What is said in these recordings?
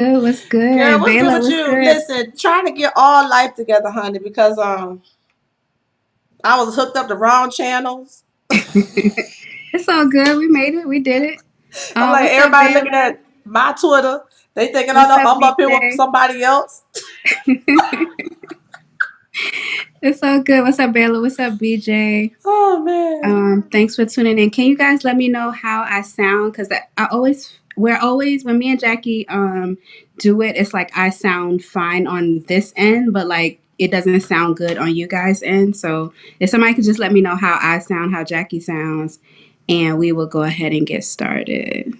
What's Girl, good? what's good Bayla, with what's you? good? Listen, trying to get all life together, honey, because I was hooked up the wrong channels. It's all good. We made it. We did it. I'm like What's up, everybody looking Bayla? at my Twitter. They thinking What's up, I'm up here with BJ? somebody else. It's all good. What's up, Bayla? What's up, BJ? Oh man. Thanks for tuning in. Can you guys let me know how I sound? Because we're always, when me and Jackie do it, it's like I sound fine on this end, but like it doesn't sound good on you guys' end. So if somebody could just let me know how I sound, how Jackie sounds, and we will go ahead and get started.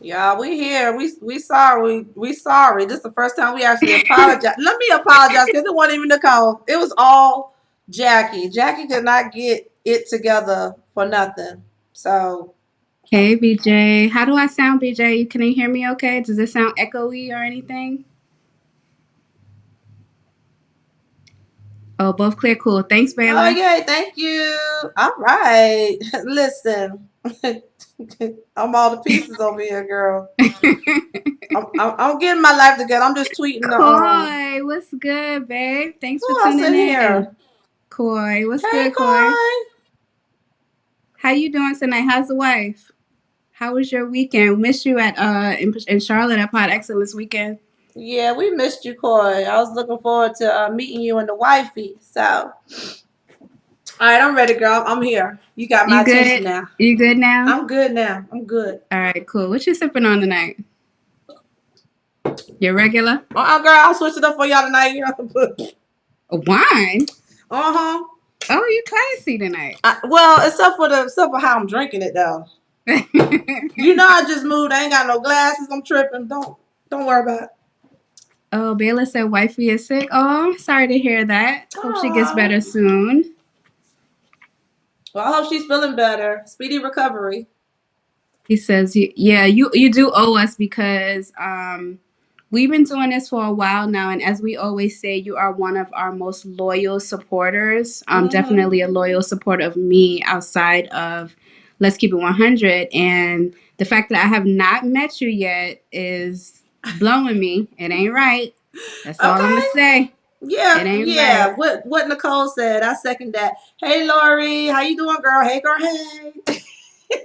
Yeah, we here. We sorry. We sorry. This is the first time we actually apologize. Let me apologize because it wasn't even Nicole. It was all Jackie. Jackie could not get it together for nothing. So Hey, BJ. How do I sound, BJ? Can you hear me okay? Does it sound echoey or anything? Oh, both clear. Cool. Thanks, oh Bayla. yeah, thank you. All right. Listen. I'm all the pieces over here, girl. I'm getting my life together. I'm just tweeting the Coy, what's good, babe? Thanks for who else tuning in in. here? Coy, what's Hey good, Coy? Coy. How you doing tonight? How's the wife? How was your weekend? Missed you at in Charlotte at Pod Excellence weekend. Yeah, we missed you, Coy. I was looking forward to meeting you and the wifey. So all right, I'm ready, girl. I'm here. You got my You attention good? now. You good now? I'm good now. I'm good. All right, cool. What you sipping on tonight? Your regular Girl, I'll switch it up for y'all tonight. wine? Uh-huh. Oh, you classy tonight. Well, except for how I'm drinking it though. I just moved. I ain't got no glasses. I'm tripping. Don't worry about it. Oh, Bayla said wifey is sick. Oh, sorry to hear that. Hope she gets Oh. better soon. Well, I hope she's feeling better. Speedy recovery. He says, "Yeah, you do owe us because we've been doing this for a while now, and as we always say, you are one of our most loyal supporters. Mm-hmm. Definitely a loyal supporter of me outside of Let's Keep It 100, and the fact that I have not met you yet is blowing me. It ain't right. That's all I'm Okay. gonna say. It Yeah, ain't yeah. right. What Nicole said, I second that. Hey Lori, how you doing, girl? Hey girl, hey.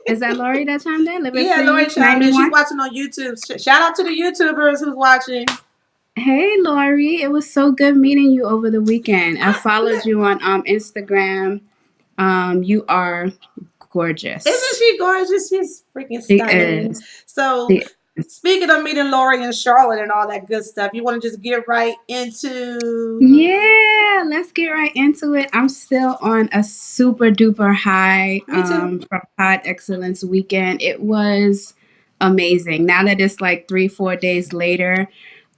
Is that Lori that chimed in? Living Yeah, Lori Free chimed in. She's 91. watching on YouTube. Shout out to the YouTubers who's watching. Hey, Lori. It was so good meeting you over the weekend. I followed you on Instagram. You are Isn't gorgeous. she gorgeous? She's freaking She stunning. is. So, She is. speaking of meeting Lori and Charlotte and all that good stuff, you want to just get right into. Yeah, let's get right into it. I'm still on a super duper high Me too. from Pod Excellence weekend. It was amazing. Now that it's like 3, 4 days later,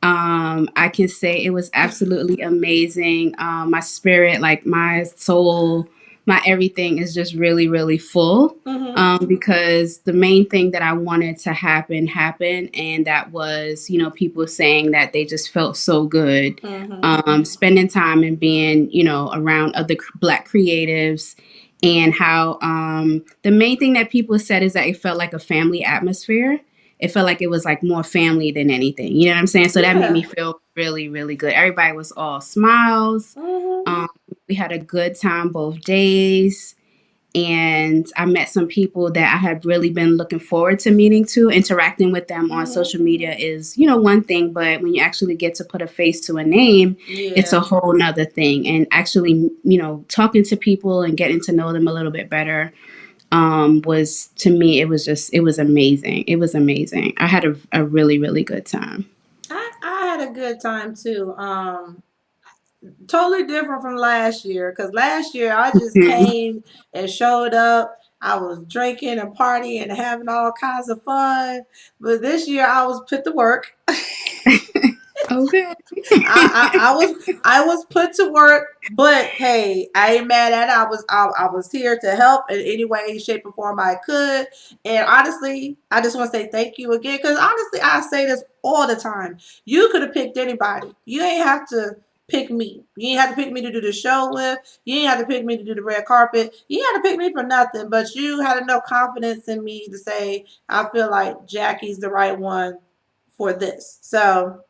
I can say it was absolutely amazing. My spirit, like my soul, my everything is just really, really full. Mm-hmm. Because the main thing that I wanted to happen happened, and that was, people saying that they just felt so good, Mm-hmm. spending time and being, around other Black creatives, and how the main thing that people said is that it felt like a family atmosphere. It felt like it was like more family than anything. You know what I'm saying? So that made me Yeah. feel really, really good. Everybody was all smiles. Mm-hmm. Um, we had a good time both days, and I met some people that I had really been looking forward to meeting to. Interacting with them on Mm-hmm. social media is, one thing, but when you actually get to put a face to a name, it's a Yeah. whole nother thing. And actually, talking to people and getting to know them a little bit better was, to me, it was amazing. It was amazing. I had a really, really good time. I had a good time too. Totally different from last year because last year I just Mhm. came and showed up. I was drinking and partying and having all kinds of fun. But this year I was put to work. Okay. I was put to work, but hey, I ain't mad at it. I was here to help in any way, shape, or form I could. And honestly, I just want to say thank you again because honestly, I say this all the time. You could have picked anybody. You ain't have to pick me. You ain't have to pick me to do the show with. You ain't have to pick me to do the red carpet. You ain't have to pick me for nothing. But you had enough confidence in me to say I feel like Jackie's the right one for this. So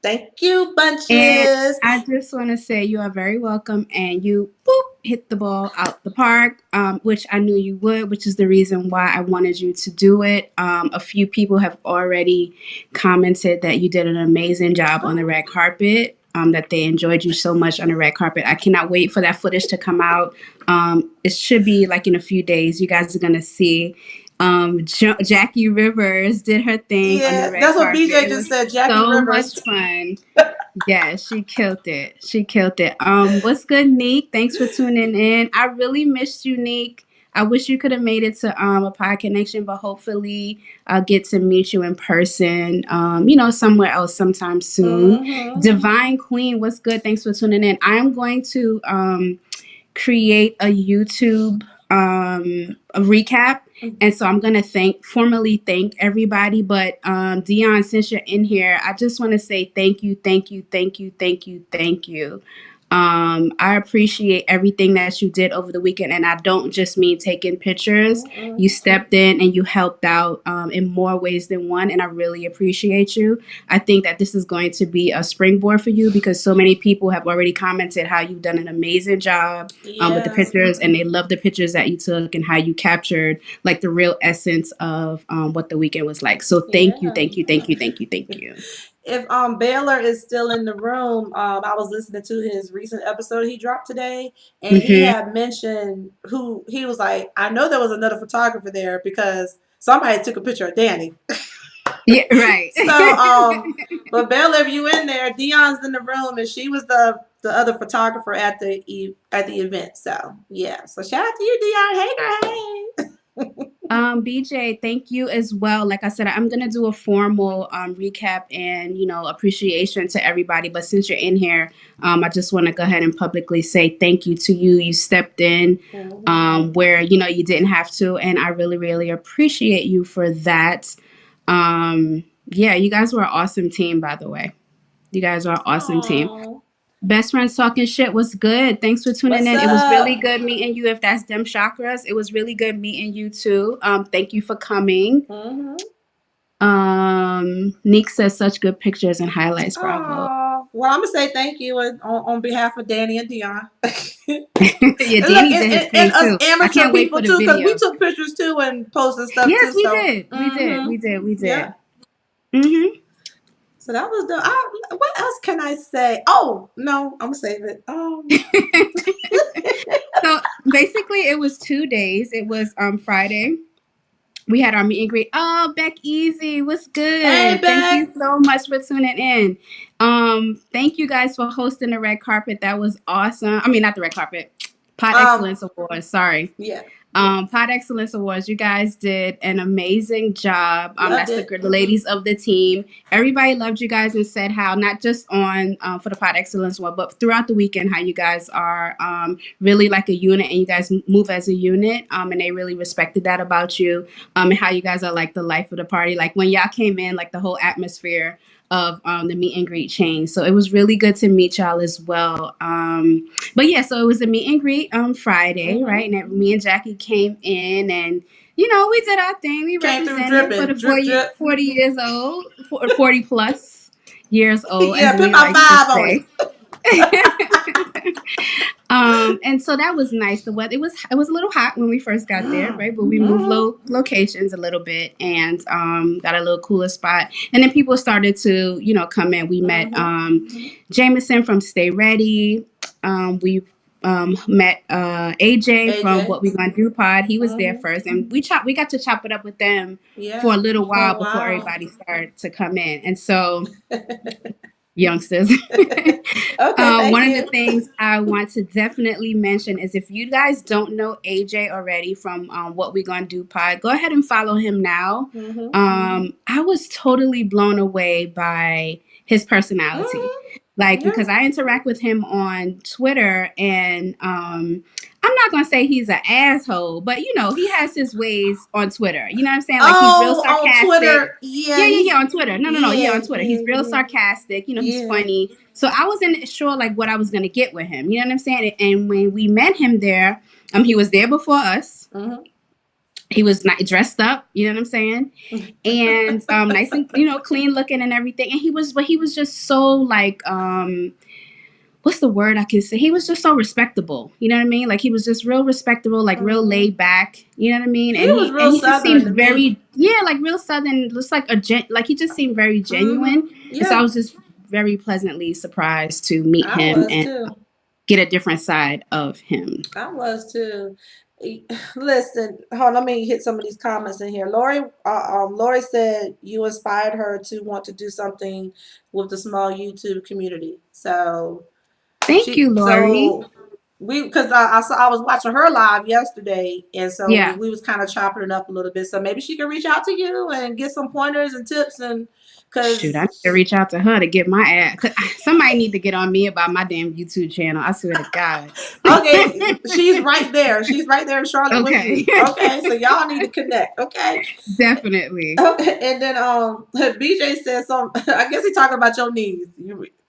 thank you, And bunches. I just want to say you are very welcome, and you boop hit the ball out the park, which I knew you would, which is the reason why I wanted you to do it. A few people have already commented that you did an amazing job on the red carpet. That they enjoyed you so much on the red carpet. I cannot wait for that footage to come out. It should be like in a few days. You guys are gonna see. Jackie Rivers did her thing on the Yeah, red that's what carpet. BJ It just was said. Jackie so much Rivers. fun. Yeah, she killed it. She killed it. What's good, Neek? Thanks for tuning in. I really missed you, Neek. I wish you could have made it to a pod connection, but hopefully I'll get to meet you in person, somewhere else sometime soon. Mm-hmm. Divine Queen, what's good? Thanks for tuning in. I'm going to create a YouTube a recap. And so I'm gonna formally thank everybody. But Dion, since you're in here, I just want to say thank you, thank you, thank you, thank you, thank you. I appreciate everything that you did over the weekend, and I don't just mean taking pictures. Mm-mm. You stepped in and you helped out in more ways than one, and I really appreciate you. I think that this is going to be a springboard for you because so many people have already commented how you've done an amazing job with the Yes. pictures, and they love the pictures that you took and how you captured like the real essence of what the weekend was like. So thank you, Yeah. thank you, thank you, thank you, thank you. If Baylor is still in the room, I was listening to his recent episode he dropped today, and he Hmm. had mentioned who he was like. I know there was another photographer there because somebody took a picture of Danny. Yeah, right. So, but Baylor, if you in there, Dion's in the room, and she was the other photographer at the event. So yeah, so shout out to you, Dion. Hey girl, hey. BJ, thank you as well. Like I said, I'm gonna do a formal recap and appreciation to everybody. But since you're in here, I just want to go ahead and publicly say thank you to you. You stepped in Mm-hmm. where you didn't have to, and I really, really appreciate you for that. Yeah, you guys were an awesome team, by the way. You guys are an awesome team. Aww. Best friends talking shit was good. Thanks for tuning What's in. It was really up? good meeting you. If that's them chakras, it was really good meeting you too. Thank you for coming. Mm-hmm. Neek says such good pictures and highlights. Bravo. Aww. Well, I'm gonna say thank you on behalf of Danny and Dion. And Yeah, look, Danny did his and thing us too. I amateur can't wait people for the too, because we video. took pictures too and posted stuff Yes, too. we So, did. We did. We did. We yeah. did. Mm-hmm. So that was the. What else can I say? Oh no, I'm gonna save it. So basically, it was 2 days. It was Friday. We had our meet and greet. Oh, Beck Easy, what's Hey, good? Thank Beck. you so much for tuning in. Thank you guys for hosting the red carpet. That was awesome. I mean, not the red carpet, Pod Um, Excellence Awards. Sorry. yeah, Pod Excellence Awards. You guys did an amazing job. loved That's it. the ladies of the team. Everybody loved you guys and said how not just on for the Pod Excellence one, but throughout the weekend, how you guys are really like a unit and you guys move as a unit. And they really respected that about you. And how you guys are like the life of the party. Like when y'all came in, like the whole atmosphere of the meet and greet changed. So it was really good to meet y'all as well. But yeah, so it was a meet and greet on Friday, Mm-hmm. right? And me and Jackie came in and we did our thing. We Came through represented for dripping, the drip, drip. 40 years old, 40 plus years old, Yeah, as put we my like to vibe on it. say. And so that was nice. The weather it was a little hot when we first got there, right? But we moved Mm-hmm. locations a little bit and got a little cooler spot. And then people started to come in. We met Mm-hmm. Jameson from Stay Ready. We met AJ from AJ. What We Gonna Do Pod. He was there Mm-hmm. first, and we got to chop it up with them for Yeah, a little for a while before while. everybody started to come in. And so youngsters. Okay, thank One of the you. things I want to definitely mention is if you guys don't know AJ already from What We Gonna Do Pod, go ahead and follow him now. Mm-hmm. I was totally blown away by his personality. Mm-hmm. Like, Yeah. because I interact with him on Twitter and I'm not gonna say he's an asshole, but he has his ways on Twitter. You know what I'm saying? Like he's real Oh, on sarcastic. Twitter. Yeah, Yeah, yeah, he's yeah, on Twitter. No, no, no. Yeah, yeah, on Twitter. He's yeah, real yeah, sarcastic. He's yeah. funny. So I wasn't sure like what I was gonna get with him. You know what I'm saying? And when we met him there, he was there before us. Mm-hmm. He was not dressed up, you know what I'm saying? And nice and clean looking and everything. And he was just so like what's the word I can say? He was just so respectable. You know what I mean? Like he was just real respectable, like real Mhm. laid back. You know what I mean? He was And real he just southern to seemed me. very like real southern, just like like he just seemed very genuine. And so I Yeah, was just very pleasantly surprised to meet I him was and too. get a different side of him. I was too. Listen, hold on, let me hit some of these comments in here. Lori said you inspired her to want to do something with the small YouTube community. So Thank you, Lori. so we, because I was watching her live yesterday, and so Yeah. we was kind of chopping it up a little bit. So maybe she can reach out to you and get some pointers and tips, and Shoot, I need to because reach out to her to get my ad. Somebody need to get on me about my damn YouTube channel. I swear to God. okay, she's right there. She's right there in Charlotte with Okay. you. Okay, so y'all need to connect. Okay. Definitely. And then BJ said something. I guess he talking about your knees.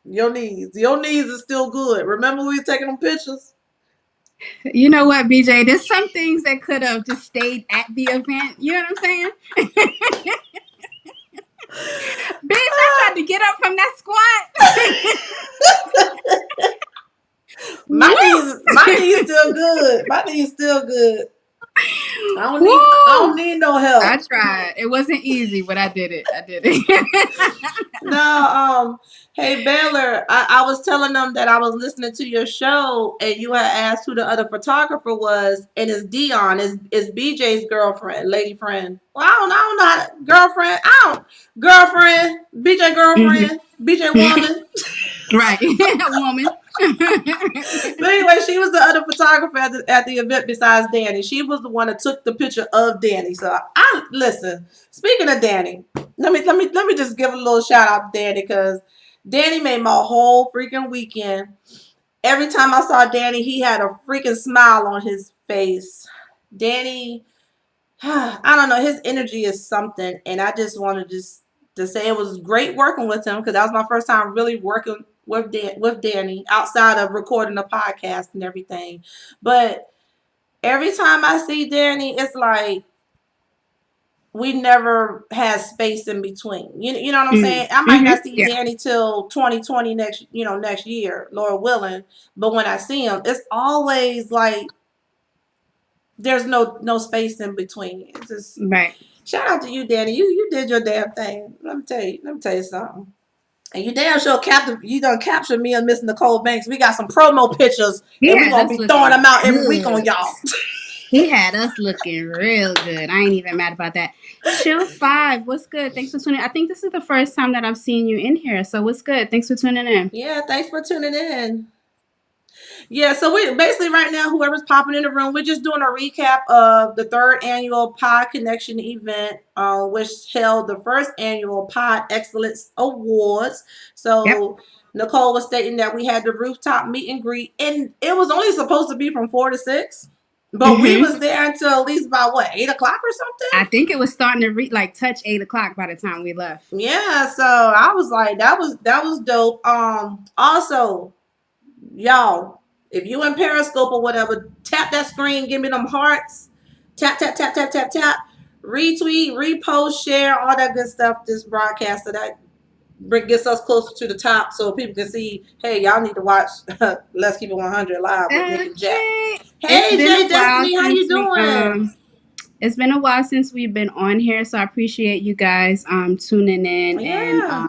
Your knees is still good. Remember we were taking them pictures? You know what, BJ? There's some things that could have just stayed at the event. You know what I'm saying? Bitch, I tried to get up from that squat. My Woo! knees still good. My knees still good. I don't Woo! need no I help. tried. It wasn't easy, but I did it. I did it. No, hey Baylor, I was telling them that I was listening to your show and you had asked who the other photographer was, and it's Dion, is BJ's girlfriend, lady friend. Well, I don't know how to, girlfriend. I don't girlfriend, BJ Mhm. girlfriend, BJ woman. Right. A woman. But anyway, she was the other photographer at the event besides Danny. She was the one that took the picture of Danny. So I listen. Speaking of Danny, let me just give a little shout out to Danny because Danny made my whole freaking weekend. Every time I saw Danny, he had a freaking smile on his face. Danny, I don't know, his energy is something, and I just wanted to say it was great working with him because that was my first time really working with Danny outside of recording a podcast and everything. But every time I see Danny, it's like we never had space in between. You know what I'm saying? I might not see Yeah. Danny till 2020 next year, Lord willing. But when I see him, it's always like there's no space in between. It's just Right. shout out to you, Danny. You did your damn thing. Let me tell you something. And you damn sure you done captured me and Miss Nicole Banks. We got some promo pictures, He and we had gonna us be throwing looking them out every week on good. y'all. He had us looking real good. I ain't even mad about that. Chill five. What's good? Thanks for tuning in. I think this is the first time that I've seen you in here. So what's good? Thanks for tuning in. Yeah, thanks for tuning in. Yeah, so we basically right now, whoever's popping in the room, we're just doing a recap of the third annual Pod Connection event, which held the first annual Pod Excellence Awards. Yep. So Nicole was stating that we had the rooftop meet and greet, and it was only supposed to be from 4 to 6, but we Mm-hmm. was there until at least about what 8 o'clock or I something. think it was starting to like touch 8 o'clock by the time we left. Yeah, so I was like, that was dope. Also, y'all, if you in Periscope or whatever, tap that screen, give me them hearts. Tap, tap, tap, tap, tap, tap. Retweet, repost, share, all that good stuff. This broadcast that gets us closer to the top so people can see, hey, y'all need to watch Let's Keep It 100 live with Nick and Jack. Okay. It's Hey, been a Jay while Destiny, how you since we doing? it's been a while since we've been on here, so I appreciate you guys tuning in and Yeah.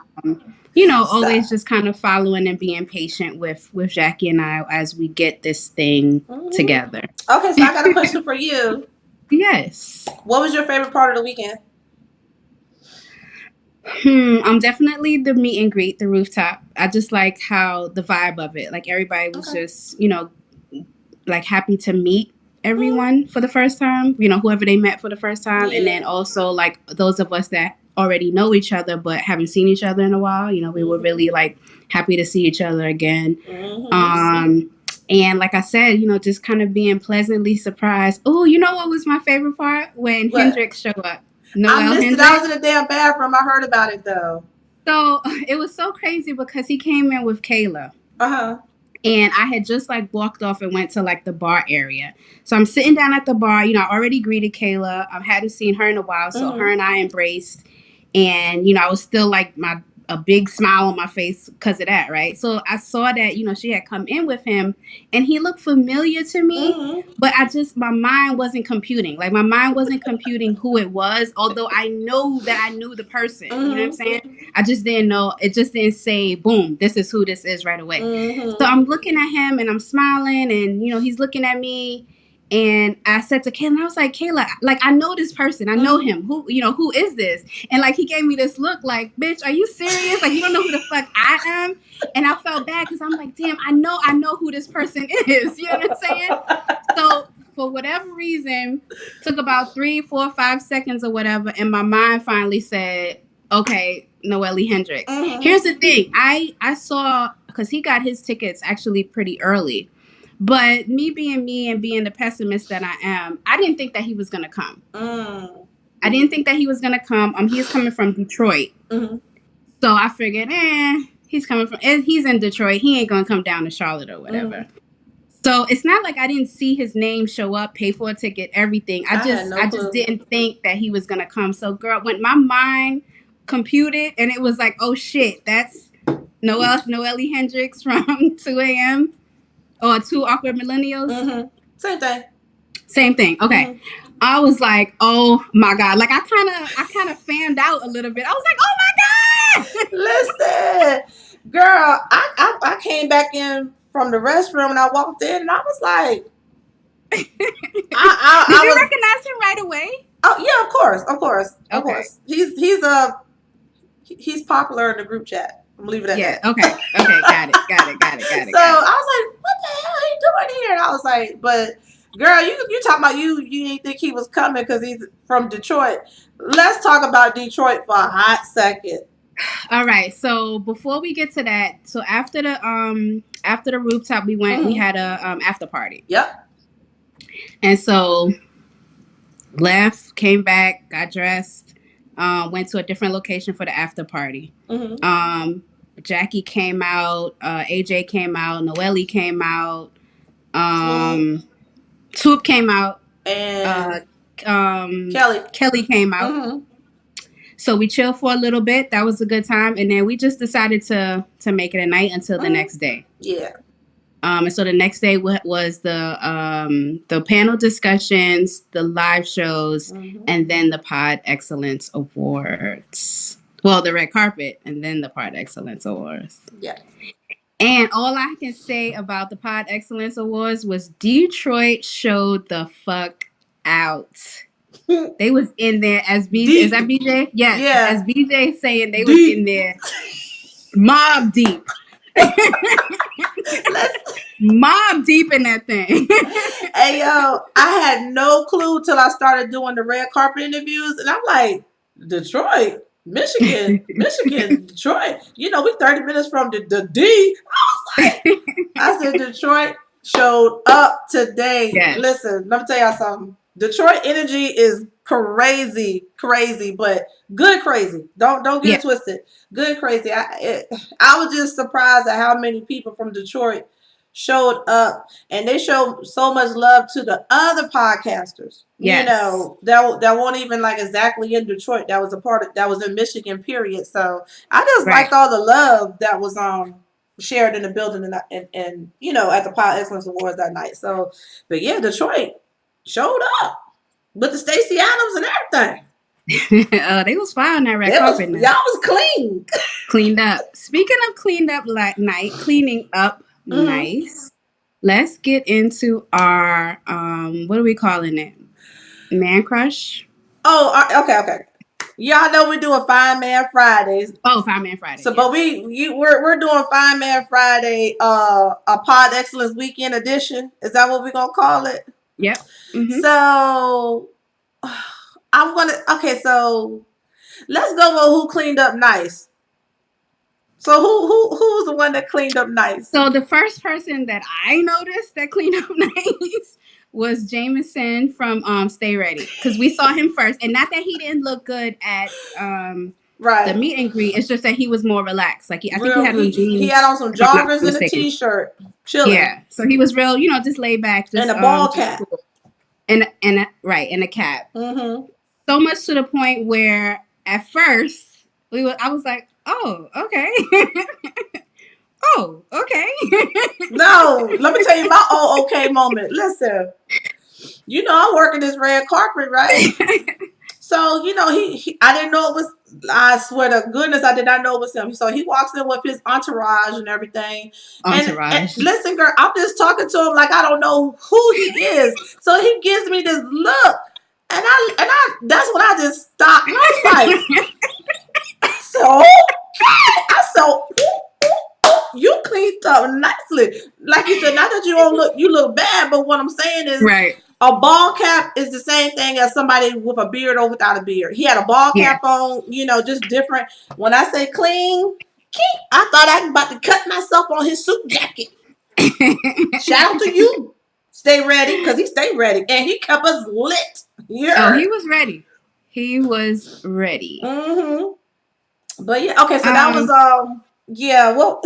So, always just kind of following and being patient with Jackie and I as we get this thing mhm. together. Okay, so I got a question for you. Yes. What was your favorite part of the weekend? I'm definitely the meet and greet, the rooftop. I just like how the vibe of it. Like everybody was Okay. just, like happy to meet Mm, everyone for the first time, whoever they met for the first time. And then yeah. also like those of us that already know each other but haven't seen each other in a while, we were Mm-hmm. really like happy to see each other again. Mm-hmm. Um and like I said, just kind of being pleasantly surprised. Oh, you know what was my favorite part? When What? Hendrix showed up. I Noel missed it. I was Hendrix. in the damn bathroom. I heard about it though. So it was so crazy because he came in with Kayla. Uh huh. And I had just like walked off and went to like the bar area. So I'm sitting down at the bar. I already greeted Kayla. I hadn't seen her in a while, so her Mm-hmm. and I embraced. And I was still like my a big smile on my face because of that, right? So I saw that she had come in with him, and he looked familiar to me. Mm-hmm. But my mind wasn't computing. Like my mind wasn't computing who it was, although I know that I knew the person. You know what I'm Mm-hmm. saying? I just didn't know. It just didn't say, boom, this is who this is right away. So Mm-hmm. I'm looking at him and I'm smiling, and he's looking at me. And I said to Kayla, I was like, Kayla, like I know this person, I know Mm-hmm. him. Who is this? And like he gave me this look, like, bitch, are you serious? Like you don't know who the fuck I am? And I felt bad because I'm like, damn, I know who this person is. You know what I'm saying? So for whatever reason, took about 3, 4, 5 seconds or whatever, and my mind finally said, okay, Noelle Hendricks. Mm-hmm. Here's the thing. I saw, because he got his tickets actually pretty early. But me and being the pessimist that I am, I didn't think that he was gonna come. Mm. I didn't think that he was gonna come. He's coming from Detroit. Mm-hmm. So I figured, he's in Detroit. He ain't gonna come down to Charlotte or Mm-hmm. whatever. So it's not like I didn't see his name show up, pay for a ticket, everything. I I had just no I just clue. didn't think that he was gonna come. So girl, when my mind computed and it was like, oh shit, that's Noelle Hendricks from 2 a.m. or Two Awkward Millennials. Mm-hmm. Same thing. Same thing. Okay. Mm-hmm. I was like, oh my God. Like I kind of fanned out a little bit. I was like, oh my God. Listen, girl, I came back in from the restroom and I walked in and I was like, Did I you was, recognize him right away? oh yeah, of course, of course, of Okay. course. He's popular in the group chat. I'm leaving it at Yeah. that. Okay. Okay. Got it. Got it. Got it. Got it. So Got it. I was like, what the hell are you doing here? And I was like, but girl, you talking about you didn't think he was coming because he's from Detroit. Let's talk about Detroit for a hot second. All right. So before we get to that, so after the rooftop, we Mm-hmm. had a after party, Yep. and so left, came back, got dressed, went to a different location for the after party. Mm-hmm. Um, Jackie came out, AJ came out, Noelle came out, Swoop um, Swoop came out, uh, and Kelly. Kelly came out. Mm-hmm. So we chilled for a little bit. That was a good time, and then we just decided to make it a night until the Mm-hmm. next day. Yeah. And so the next day was the panel discussions, the live shows, Mm-hmm. and then the Pod Excellence Awards. Well, the red carpet, and then the Pod Excellence Awards. Yeah. And all I can say about the Pod Excellence Awards was Detroit showed the fuck out. They was in there as BJ. Is that Deep. BJ? Yes, as Yeah. BJ saying they was in Deep. there mob deep. Let's. Mob deep in that thing. Hey yo, I had no clue till I started doing the red carpet interviews, and I'm like, Detroit, Michigan, Detroit. We 30 minutes from the D. I was like, I said Detroit showed up today. Yes. Listen, let me tell y'all something. Detroit energy is crazy, crazy, but good crazy. Don't get Yeah. it twisted. Good crazy. I was just surprised at how many people from Detroit showed up, and they showed so much love to the other podcasters. Yes. That won't even like exactly in Detroit. That was a part of that was in Michigan. Period. So I just Right. liked all the love that was shared in the building and at the Pod Excellence Awards that night. So, but yeah, Detroit showed up with the Stacey Adams and everything. They was fine on that red It was carpet now. y'all was clean. Cleaned up. Speaking of cleaned up night, cleaning up Mm-hmm. nice. Let's get into our what are we calling it? Man crush. Oh, okay. Y'all know we're doing Fine Man Fridays. Oh, Fine Man Friday. So, Yes. but we're doing Fine Man Friday, a Pod Excellence Weekend Edition. Is that what we're gonna call it? Yep. Mm-hmm. So, I'm gonna. Okay, so let's go with who cleaned up nice. So who's the one that cleaned up nice? So the first person that I noticed that cleaned up nice was Jameson from Stay Ready, because we saw him first, and not that he didn't look good at the Right. meet and greet. It's just that he was more relaxed. Like I think he Real. had on He had jeans, on some if I'm not joggers and a mistaken. t-shirt, chilling, Yeah, so he was real, just laid back, and a ball just cap. cool, and right, in a cap. Mm-hmm. So much to the point where at first I was like, oh, okay, oh, okay, No, let me tell you my oh okay moment. Listen, I'm working this red carpet, right? So, I didn't know it was, I swear to goodness, I did not know it was him. So he walks in with his entourage and everything. And entourage. listen, girl, I'm just talking to him like I don't know who he is. So he gives me this look. That's when I just stopped. And I was like, so, I so, you cleaned up nicely. Like you said, not that you look bad, but what I'm saying is, Right. a ball cap is the same thing as somebody with a beard or without a beard. He had a ball Yeah. cap on, just different. When I say clean, I thought I was about to cut myself on his suit jacket. Shout out to you. Stay ready, because he stayed ready. And he kept us lit. You Oh, heard? he was ready. He was ready. Mm-hmm. But yeah, okay, so that was Um, yeah, well,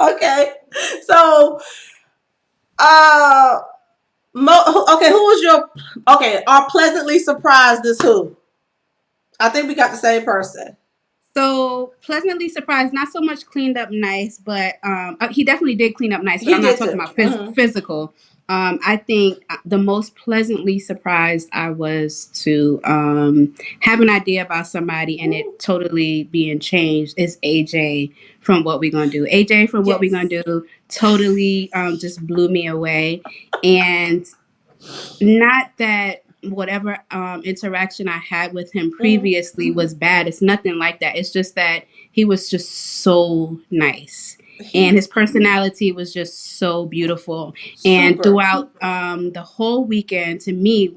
okay. So uh okay, who was your okay, our pleasantly surprised is who? I think we got the same person. so pleasantly surprised, not so much cleaned up nice, but he definitely did clean up nice, but He I'm not did talking too. about Mm-hmm. physical. I think the most pleasantly surprised I was to have an idea about somebody and it totally being changed is AJ from What We Gonna Do. AJ from What We Gonna Yes. Do totally just blew me away. And not that whatever interaction I had with him Mm-hmm. previously was bad. It's nothing like that. It's just that he was just so nice. And He his personality was just so beautiful. And super. throughout the whole weekend, to me,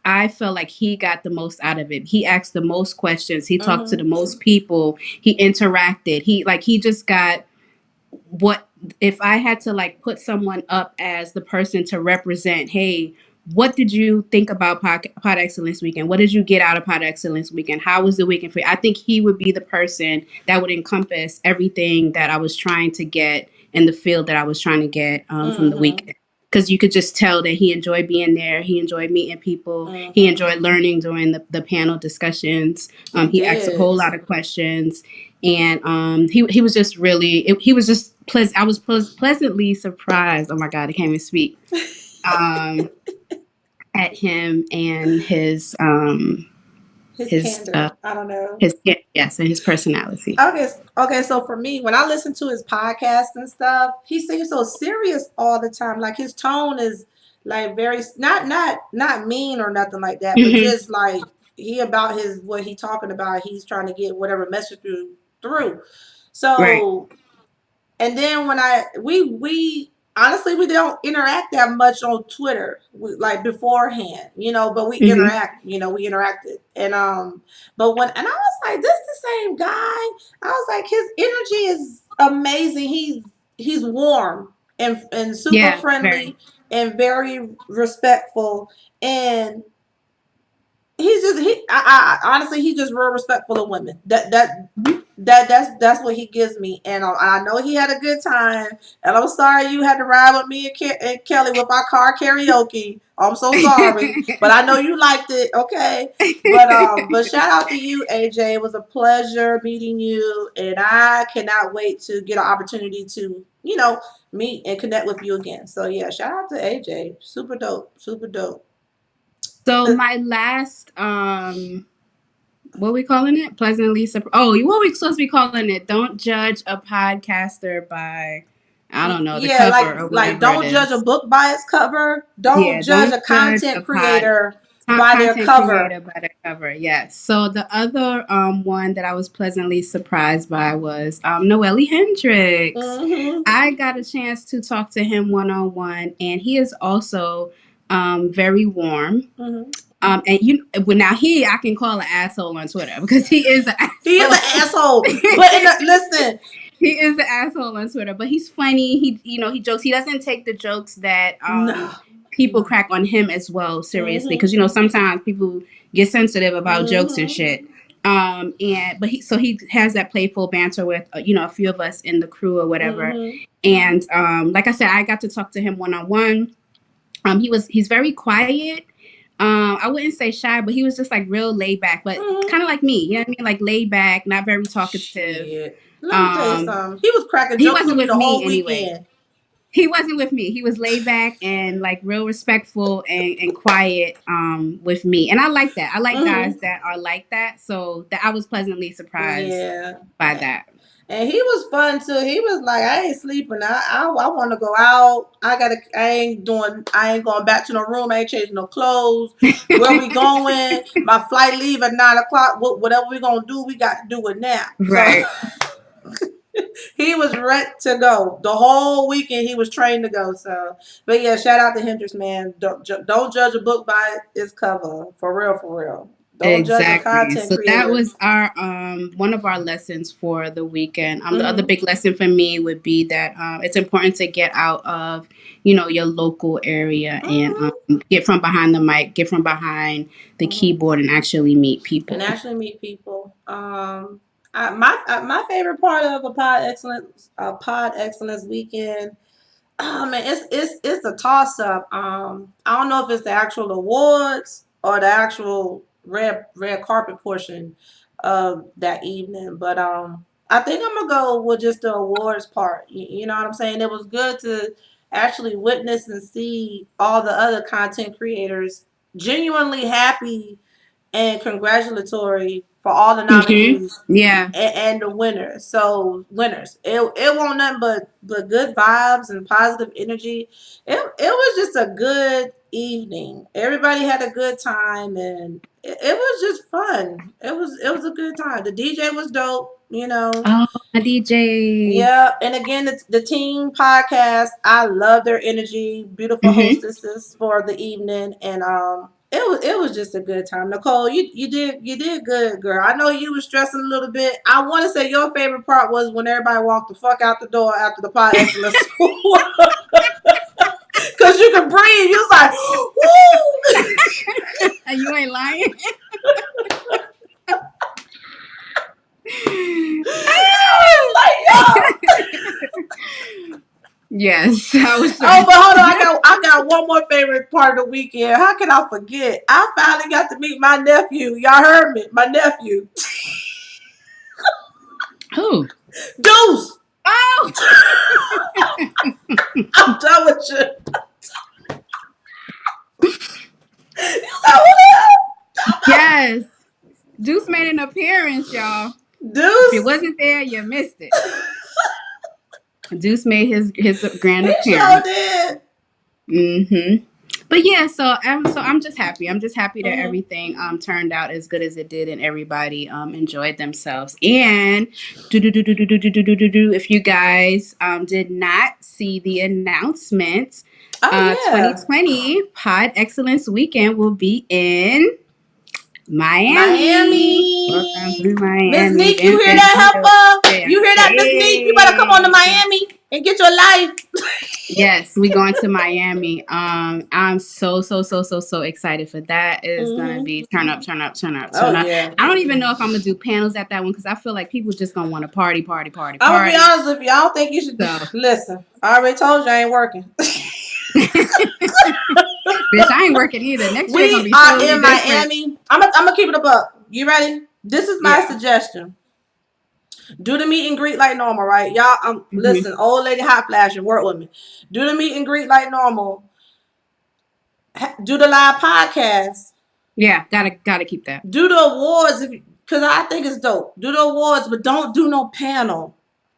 I felt like he got the most out of it. He asked the most questions. He talked to Mm-hmm. the most people. He interacted. He just got what if I had to like put someone up as the person to represent, hey, what did you think about Pod Excellence Weekend? What did you get out of Pod Excellence Weekend? How was the weekend for you? I think he would be the person that would encompass everything that I was trying to get in the field that I was trying to get from the Mm-hmm. weekend. Because you could just tell that he enjoyed being there. He enjoyed meeting people. He Mm-hmm. enjoyed learning during the panel discussions. He He asked a whole did. lot of questions and he was just really he was just pleasant. I was pleasantly surprised. Oh my god, I can't even speak. Um, at him and His his candor. I don't know. his yes, and his personality. Okay, okay. So for me, when I listen to his podcast and stuff, he seems so serious all the time. Like his tone is like very not mean or nothing like that, but Hmm. just like he about his what he talking about. He's trying to get whatever message through. Right. So and then when we honestly we don't interact that much on Twitter like beforehand, but we Hmm. interact, we interacted. And but when and I was like, this the same guy. I was like, his energy is amazing. He's warm and super Yeah. Very. friendly and very respectful. And he's just I honestly he's just real respectful of women. That's what he gives me, and I know he had a good time. And I'm sorry you had to ride with me and Kelly with our car karaoke. I'm so sorry, but I know you liked it. Okay, but shout out to you, AJ. It was a pleasure meeting you, and I cannot wait to get an opportunity to meet and connect with you again. So yeah, shout out to AJ. Super dope, super dope. So my last what are we calling it? Pleasantly surprised. Oh, what are we supposed to be calling it? Don't judge a podcaster by I don't know the Yeah, cover or like whatever it don't judge a is. book by its cover. Don't Yeah, judge don't a judge a content creator by their content cover. creator by the cover. Yes. So the other one that I was pleasantly surprised by was Noelle Hendricks. Mm-hmm. I got a chance to talk to him one on one, and he is also very warm. Mm-hmm. And well, now I can call an asshole on Twitter because he is an He is an asshole. asshole. But listen. He is an asshole on Twitter, but he's funny. He jokes. He doesn't take the jokes that No. people No. crack on him as well seriously Mm-hmm. because sometimes people get sensitive about jokes and Mm-hmm. shit. And but he has that playful banter with a few of us in the crew or whatever. Mm-hmm. And like I said, I got to talk to him one on one. He's very quiet. I wouldn't say shy, but he was just like real laid back, but Mm-hmm. kind of like me. You know what I mean? Like laid back, not very talkative. Shit. Let me tell you Um, something. He was cracking he jokes with wasn't me with the me whole anyway. weekend. He wasn't with me. He was laid back and like real respectful and quiet with me. And I like that. I like guys Mm-hmm. that are like that. So that I was pleasantly surprised Yeah. by that. And he was fun too. He was like, I ain't sleeping. I want to go out. I ain't going back to no room. I ain't changing no clothes. Where we going? My flight leave at 9 o'clock. Whatever we gonna do, we got to do it now. So Right. he was ready to go the whole weekend. He was trained to go. So, but yeah, shout out to Hendrix, man. Don't judge a book by its cover. For real, for real. Don't judge a Exactly. content So that creator. was our one of our lessons for the weekend. The other Mm-hmm. big lesson for me would be that it's important to get out of your local area and Mm-hmm. get from behind the mic, get from behind the Mm-hmm. keyboard, and actually meet And people. actually meet people. My favorite part of a pod excellence weekend. Oh man, it's a toss up. I don't know if it's the actual awards or the actual red carpet portion of that evening, but I think I'm gonna go with just the awards part. You know what I'm saying? It was good to actually witness and see all the other content creators genuinely happy and congratulatory for all the Mm-hmm. nominees Yeah. and the winners. So winners, it won't nothing but good vibes and positive energy. It was just a good evening. Everybody had a good time and it was just fun. It was a good time. The DJ was dope. You know, Oh, my DJ. yeah, and again, the team podcast. I love their energy. Beautiful Mm-hmm. hostesses for the evening, and it was just a good time. Nicole, you did good, girl. I know you was stressing a little bit. I want to say your favorite part was when everybody walked the fuck out the door after the pod excellence, because you could breathe. You was like, woo. You ain't lying. I was like, yo. Yes, I was Oh, trying. but hold on, I got one more favorite part of the weekend. How can I forget? I finally got to meet my nephew. Y'all heard me, my nephew, Who? Deuce. Oh, I'm done with you. You know who the hell? yes. Deuce made an appearance, y'all. If it Deuce. wasn't there, you missed it. Deuce made his grand He sure appearance. did. Mm-hmm. But yeah, so I'm just happy. I'm just happy that Mm-hmm. everything turned out as good as it did, and everybody enjoyed themselves. And if you guys did not see the announcement, Oh yeah, 2020 Pod Excellence Weekend will be in Miami. Welcome Miami. to Miss Miami. Neek, you Bam, hear bam, that, bam, helper? bam. You hear that, Miss Neek? You better come on to Hey. Miami and get your life. Yes, we going to Miami. I'm so excited for that. It is gonna Mm-hmm. be turn up, turn up, turn up, Oh turn up. yeah. I don't even know if I'm gonna do panels at that one because I feel like people just gonna want to party, party, party, I'm gonna be party. honest with you. I don't think you should So, listen. I already told you I ain't working. bitch, I ain't working either. Next year gonna We be are totally in different. Miami. I'm gonna keep it a buck. You ready? This is my Yeah. suggestion. Do the meet and greet like normal, right? Y'all, Hmm. listen, old lady hot flashing, work with me. Do the meet and greet like normal. Do the live podcast. Yeah. Gotta keep that. Do the awards because I think it's dope. Do the awards, but don't do no panel.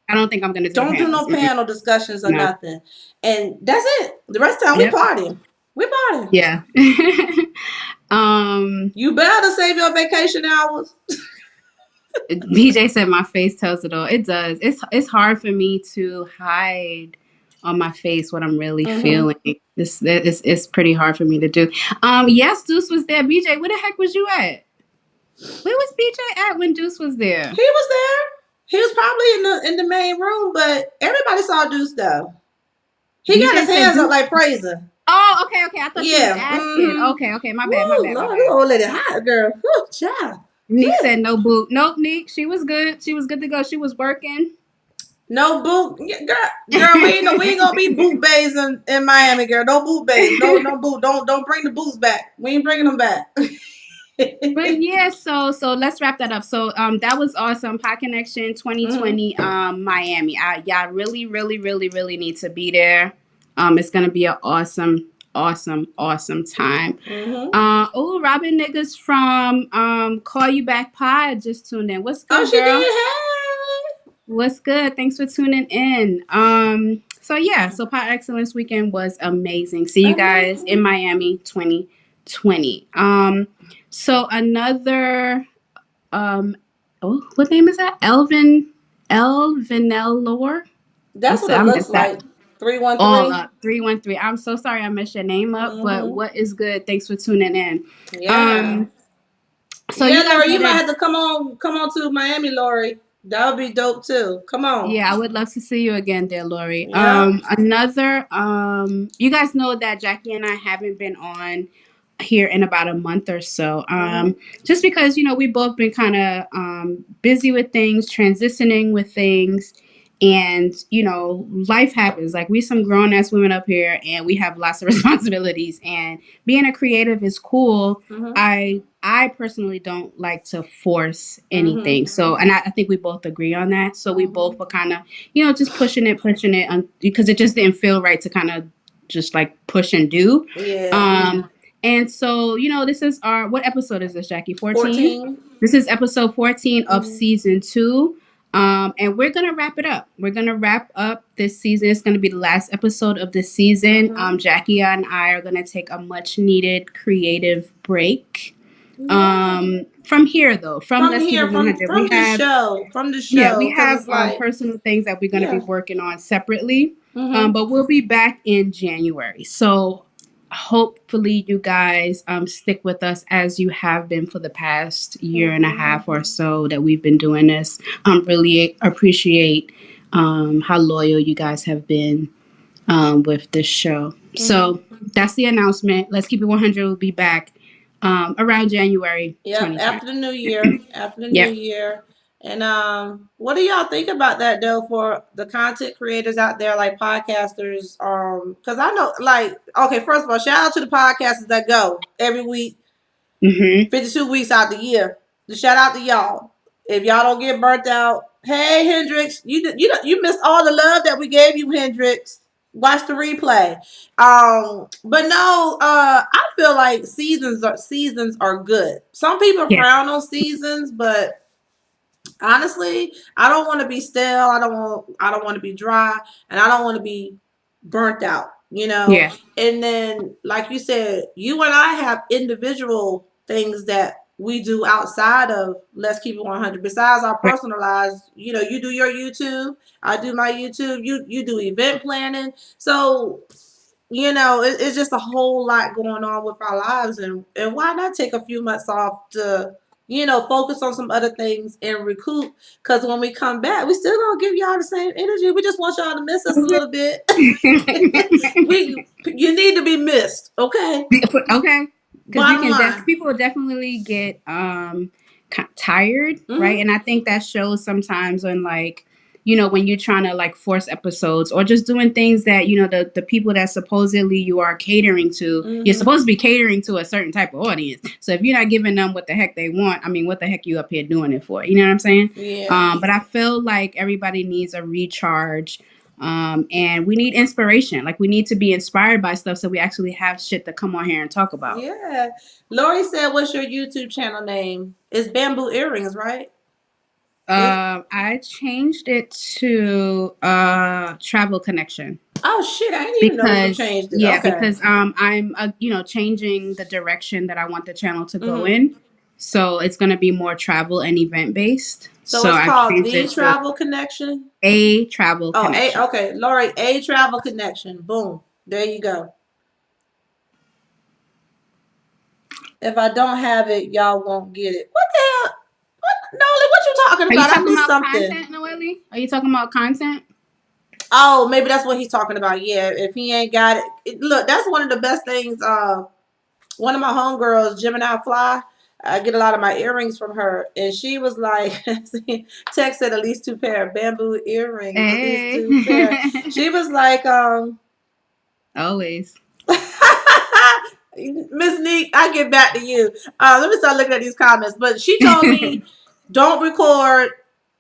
I don't think I'm gonna do the Don't do panels. no Mm-mm. panel discussions or No. nothing. And that's it. The rest of the time we Yep. party. We party. Yeah. um. You better save your vacation hours. BJ said my face tells it all. It does. It's hard for me to hide on my face what I'm really Mm-hmm. feeling. It's pretty hard for me to do. Yes, Deuce was there. BJ, where the heck was you at? Where was BJ at when Deuce was there? He was there. He was probably in the main room, but everybody saw Deuce though. He got BJ his said hands up Deuce. like praising. Oh, okay, okay. I thought you was Yeah. asking. Mm-hmm. Okay, okay. My bad, my Woo, bad, my Lord, this bad. old lady hot girl. Woo, child. Neek said no boot. Nope, Neek. She was good. She was good to go. She was working. No boot, girl. We ain't gonna be boot bays in Miami, girl. No boot bays. No boot. Don't bring the boots back. We ain't bringing them back. But yeah, so let's wrap that up. So that was awesome. Pod Connection Mm-hmm. 2020 Miami. Y'all really need to be there. It's gonna be an awesome time. Mm-hmm. Oh, Robin niggas from Call You Back Pod just tuned in. What's Oh, good, she girl? did. What's good? Thanks for tuning in. So yeah, so Pod Excellence Weekend was amazing. See Hey, you guys in amazing. Miami 2020. So another oh, what name is that? Elvinel Lore. That's what it I looks missed that. like. Three one All three. up 313. I'm so sorry I messed your name up, but Mm-hmm. what is good? Thanks for tuning in. Yeah. Um, so Yeah, you guys Lori, know you might that. have to come on to Miami, Lori. That would be dope too. Come on. Yeah, I would love to see you again, dear Lori. Yep. Another, you guys know that Jackie and I haven't been on here in about a month or so. Mm-hmm. Just because, we both been kind of busy with things, transitioning with things, and, life happens. Like, we some grown ass women up here and we have lots of responsibilities, and being a creative is cool. Mm-hmm. I personally don't like to force Mm-hmm. anything. So, and I think we both agree on that. So we Mm-hmm. both were kind of, just pushing it because it just didn't feel right to kind of just like push and do. Yeah. And so, this is what episode is this, Jackie? 14? 14. This is episode 14 of Mm-hmm. season 2. And we're gonna wrap it up. We're gonna wrap up this season. It's gonna be the last episode of the season. Mm-hmm. Jackie and I are gonna take a much needed creative break. Yeah. From here though, from From Let's Keep here, It 100, we have from the yeah, we show, because have it's like, personal things that we're gonna be yeah. working on separately. Mm-hmm. But we'll be back in January. So hopefully you guys stick with us as you have been for the past year and a Mm-hmm. half or so that we've been doing this. Really appreciate how loyal you guys have been with this show. Mm-hmm. So that's the announcement. Let's Keep It 100 will be back around January Yep, 2020. after the new year. After the new Yep. year. And what do y'all think about that though for the content creators out there like podcasters? Because I know like okay, first of all, shout out to the podcasters that go every week, Mm-hmm. 52 weeks out the year. Just shout out to y'all. If y'all don't get burnt out, hey Hendrix, you missed all the love that we gave you, Hendrix. Watch the replay. But no, I feel like seasons are good. Some people Yeah. frown on seasons, but honestly, I don't want to be stale. I don't want to be dry, and I don't want to be burnt out. Yeah. And then, like you said, you and I have individual things that we do outside of Let's Keep It 100. Besides our Right. personal lives, you do your YouTube, I do my YouTube. You do event planning, so it's just a whole lot going on with our lives, and why not take a few months off to focus on some other things and recoup, because when we come back we still gonna give y'all the same energy. We just want y'all to miss us a little bit. You need to be missed, okay? Okay, because Bottom line. people definitely get tired, right? Mm-hmm. And I think that shows sometimes when like when you're trying to like force episodes or just doing things that the people that supposedly you are catering to, you're Mm-hmm. supposed to be catering to a certain type of audience. So if you're not giving them what the heck they want, I mean, what the heck you up here doing it for? You know what I'm saying? Yeah. But I feel like everybody needs a recharge, and we need inspiration. Like we need to be inspired by stuff so we actually have shit to come on here and talk about. Yeah. Lori said, what's your YouTube channel name? It's Bamboo Earrings, right? It's I changed it to Travel Connection Oh shit, I didn't even know you because changed it. yeah, Okay. because I'm changing the direction that I want the channel to go Mm-hmm. in. So it's gonna be more travel and event based. So So it's I've called changed The it to Travel Connection. a Travel Oh, A. Connection. Okay, Lori, A Travel Connection. Boom. There you go. If I don't have it, y'all won't get it. What the hell? What, Nolly? What you talking Are you about? I talking missed about something. content, Noelle? Are you talking about content? Oh, maybe that's what he's talking about. Yeah, if he ain't got it, look, that's one of the best things. One of my homegirls, Gemini Fly. I get a lot of my earrings from her, and she was like, "Tex said at least 2 pair of bamboo earrings, at least Hey. 2 pair." She was like, Always. Miss Neek, I get back to you. Let me start looking at these comments. But she told me, don't record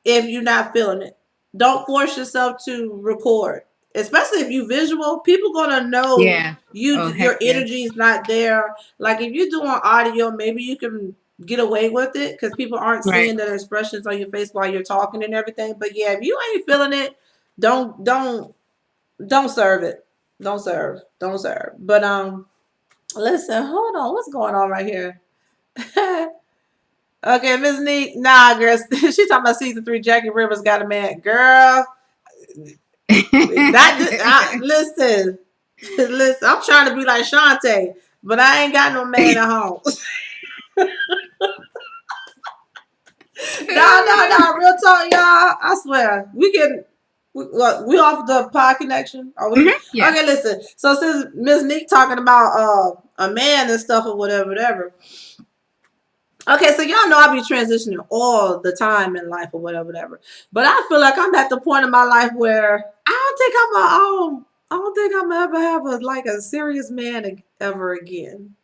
if you're not feeling it. Don't force yourself to record, especially if you visual. People gonna know Yeah. you. Oh, Your heck yes. energy is not there. Like if you're doing audio, maybe you can get away with it because people aren't Right. seeing the expressions on your face while you're talking and everything. But yeah, if you ain't feeling it, don't serve it. Don't serve. But listen, hold on. What's going on right here? Okay, Miss Neat. Nah, girl. She talking about season 3. Jackie Rivers got a man. Girl, listen, listen. I'm trying to be like Shantae, but I ain't got no man at home. No. Real talk, y'all. I swear, we can. We off the pod connection? Are we? Yeah. Okay, listen. So since Miss Nick talking about a man and stuff or whatever. Okay, so y'all know I be transitioning all the time in life or whatever. But I feel like I'm at the point in my life where I don't think I'm ever have a serious man ever again.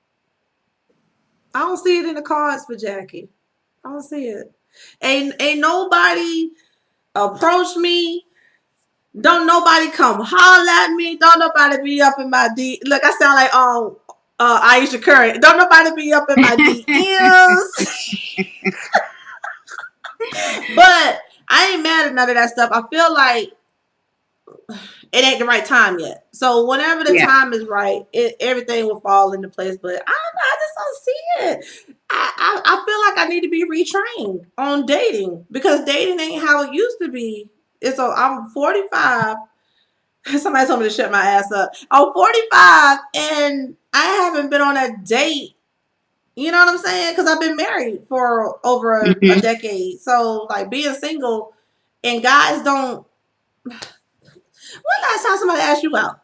I don't see it in the cards for Jackie. I don't see it. Ain't nobody approach me. Don't nobody come holler at me. Don't nobody be up in my D. Look, I sound like Aisha Curry. Don't nobody be up in my DMs. But I ain't mad at none of that stuff. I feel like it ain't the right time yet. So whenever the Yeah. time is right, everything will fall into place. But I just don't see it. I feel like I need to be retrained on dating because dating ain't how it used to be. I'm 45. Somebody told me to shut my ass up. I'm 45 and I haven't been on a date. You know what I'm saying? Because I've been married for over a Hmm. decade. So like being single and guys don't. When last time somebody asked you out?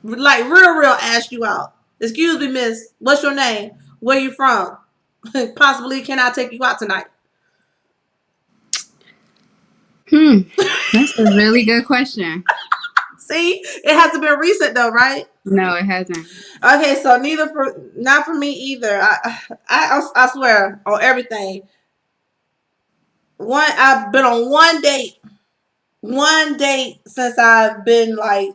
Like real asked you out. Excuse me, miss. What's your name? Where you from? Possibly can I take you out tonight? Hmm. That's a really good question. See, it has to be recent though, right? No, it hasn't. Okay, so not for me either. I swear on everything. I've been on one date since I've been like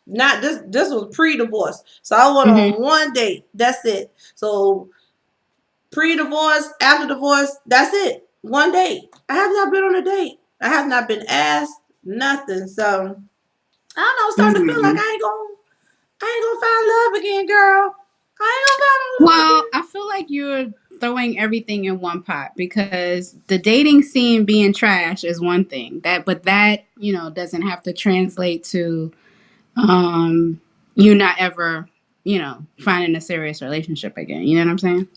not this was pre-divorce. So I went Hmm. on one date. That's it. So pre-divorce, after divorce, that's it. One date. I have not been on a date. I have not been asked nothing. So I don't know, I'm starting to feel like Hmm. I ain't gonna find love again, girl. I ain't gonna find no love Well, again. I feel like you're throwing everything in one pot because the dating scene being trash is one thing. But that doesn't have to translate to you not ever finding a serious relationship again. You know what I'm saying?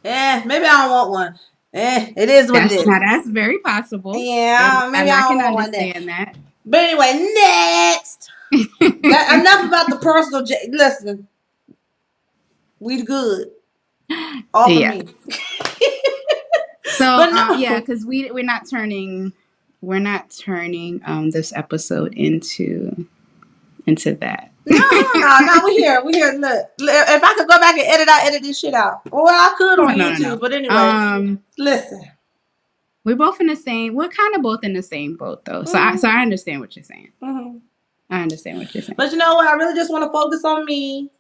Maybe I don't want one. It is what it That's is. now that's very possible, Yeah, maybe and I I don't can want one then. understand that. But anyway, next. That enough about the personal. Listen, we good. Off of Yeah. me. So But yeah, no. because we're not turning this episode into that. No. We here. Look, if I could go back and edit this shit out. Well, I could No, on no, no, YouTube. no. But anyway, listen. We're both in the same. We're kind of both in the same boat, though. So I understand what you're saying. Mm-hmm. I understand what you're saying. But you know what? I really just want to focus on me.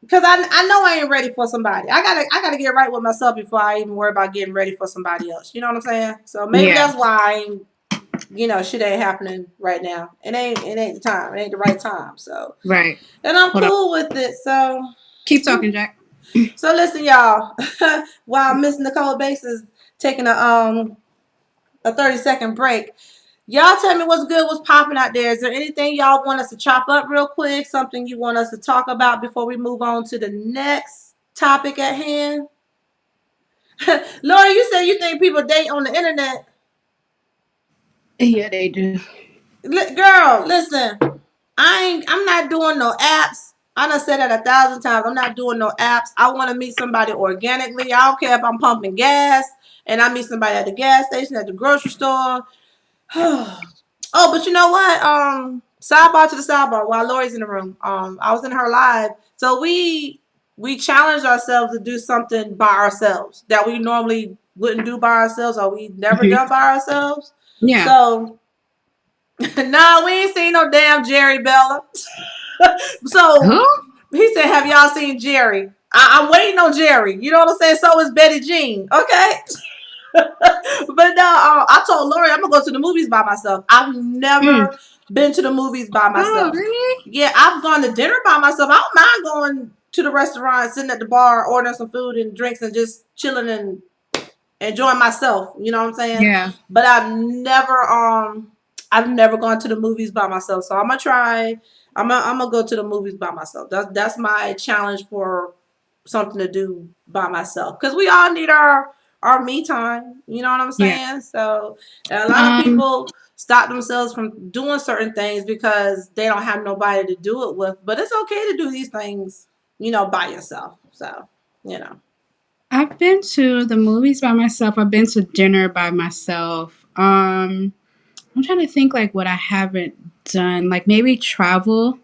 Cause I know I ain't ready for somebody. I gotta get right with myself before I even worry about getting ready for somebody else. You know what I'm saying? So maybe Yeah. that's why I ain't shit ain't happening right now. It ain't the time. It ain't the right time. So Right. and I'm Hold on. cool with it. So Keep talking, Jack. listen, y'all. While Miss Nicole Bates is taking a 30-second break, y'all tell me what's good, what's popping out there. Is there anything y'all want us to chop up real quick? Something you want us to talk about before we move on to the next topic at hand? Laura, you said you think people date on the internet. Yeah, they do. Girl, listen. I'm not doing no apps. I done said that 1,000 times. I'm not doing no apps. I want to meet somebody organically. I don't care if I'm pumping gas and I meet somebody at the gas station, at the grocery store. Oh, but you know what? Sidebar to the sidebar. While Lori's in the room, I was in her live, so we challenged ourselves to do something by ourselves that we normally wouldn't do by ourselves, or we never Hmm. done by ourselves. Yeah. So, nah, we ain't seen no damn Jerry Bella. So Who? he said, "Have y'all seen Jerry?" I'm waiting on Jerry. You know what I'm saying? So is Betty Jean. Okay. But no, I told Lori I'm gonna go to the movies by myself. I've Mm. never been to the movies by Oh, myself. really? Yeah, I've gone to dinner by myself. I don't mind going to the restaurant, sitting at the bar, ordering some food and drinks, and just chilling and enjoying myself. You know what I'm saying? Yeah. But I've never gone to the movies by myself. So I'm gonna try. I'm gonna go to the movies by myself. That's my challenge for something to do by myself, because we all need our me time. You know what I'm Yeah. saying? So, and a lot of Um, people stop themselves from doing certain things because they don't have nobody to do it with. But it's okay to do these things, by yourself. So, you know. I've been to the movies by myself. I've been to dinner by myself. I'm trying to think like what I haven't done. Like maybe travel.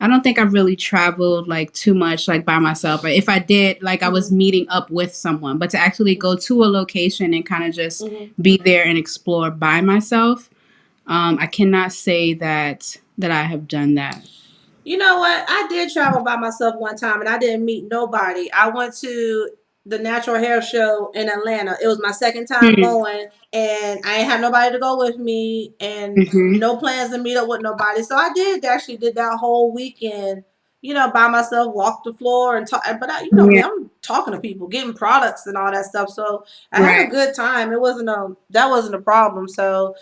I don't think I've really traveled like too much like by myself. Or if I did, like I was Mhm. meeting up with someone. But to actually go to a location and kind of just Mhm. be there and explore by myself, I cannot say that I have done that. You know what? I did travel by myself one time and I didn't meet nobody. I went to the natural hair show in Atlanta. It was my second time Hmm. going and I ain't had nobody to go with me and Hmm. no plans to meet up with nobody. So I did that whole weekend, by myself, walk the floor and talk. But you know me, Yeah. I'm talking to people, getting products and all that stuff. So I had a Right. good time. That wasn't a problem. So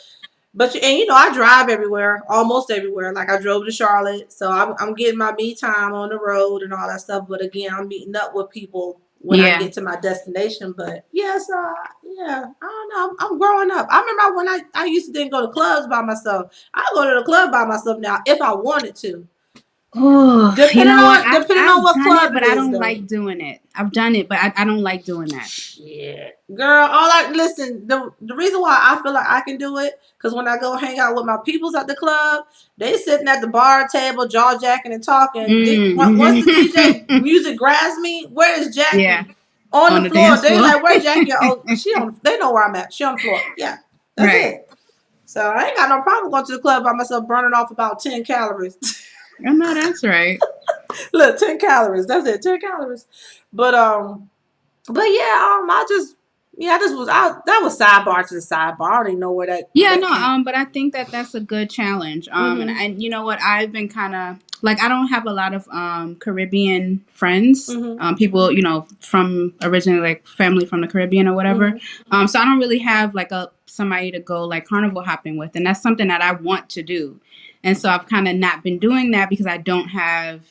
and I drive everywhere, almost everywhere. Like I drove to Charlotte, so I'm getting my me time on the road and all that stuff. But again, I'm meeting up with people when I Yeah. get to my destination. But yes, yeah, I don't know. I'm growing up. I remember when I used to didn't go to clubs by myself. I go to the club by myself now if I wanted to, Oh, you depending know what? on depending on I've what done club it, it but I is, don't though. like doing it. I've done it, but I don't like doing that. Shit, girl. All I listen. The reason why I feel like I can do it because when I go hang out with my peoples at the club, they sitting at the bar table, jaw jacking and talking. Once the DJ Mm. music grabs me, where is Yeah, Jackie? On on the the floor. dance They floor. like, where's Jackie? Oh, she on. They know where I'm at. She on the floor. Yeah, that's Right. it. So I ain't got no problem going to the club by myself, burning off about 10 calories. I know that's right. Look, 10 calories. That's it. 10 calories. But But yeah, I just was out. That was sidebar to the sidebar. I don't even know where Yeah, that no, came. but I think that that's a good challenge. Mhm. And you know what? I've been kind of like I don't have a lot of Caribbean friends. Mhm. People, from originally like family from the Caribbean or whatever. Mhm. So I don't really have like a somebody to go like carnival hopping with, and that's something that I want to do. And so I've kind of not been doing that because I don't have,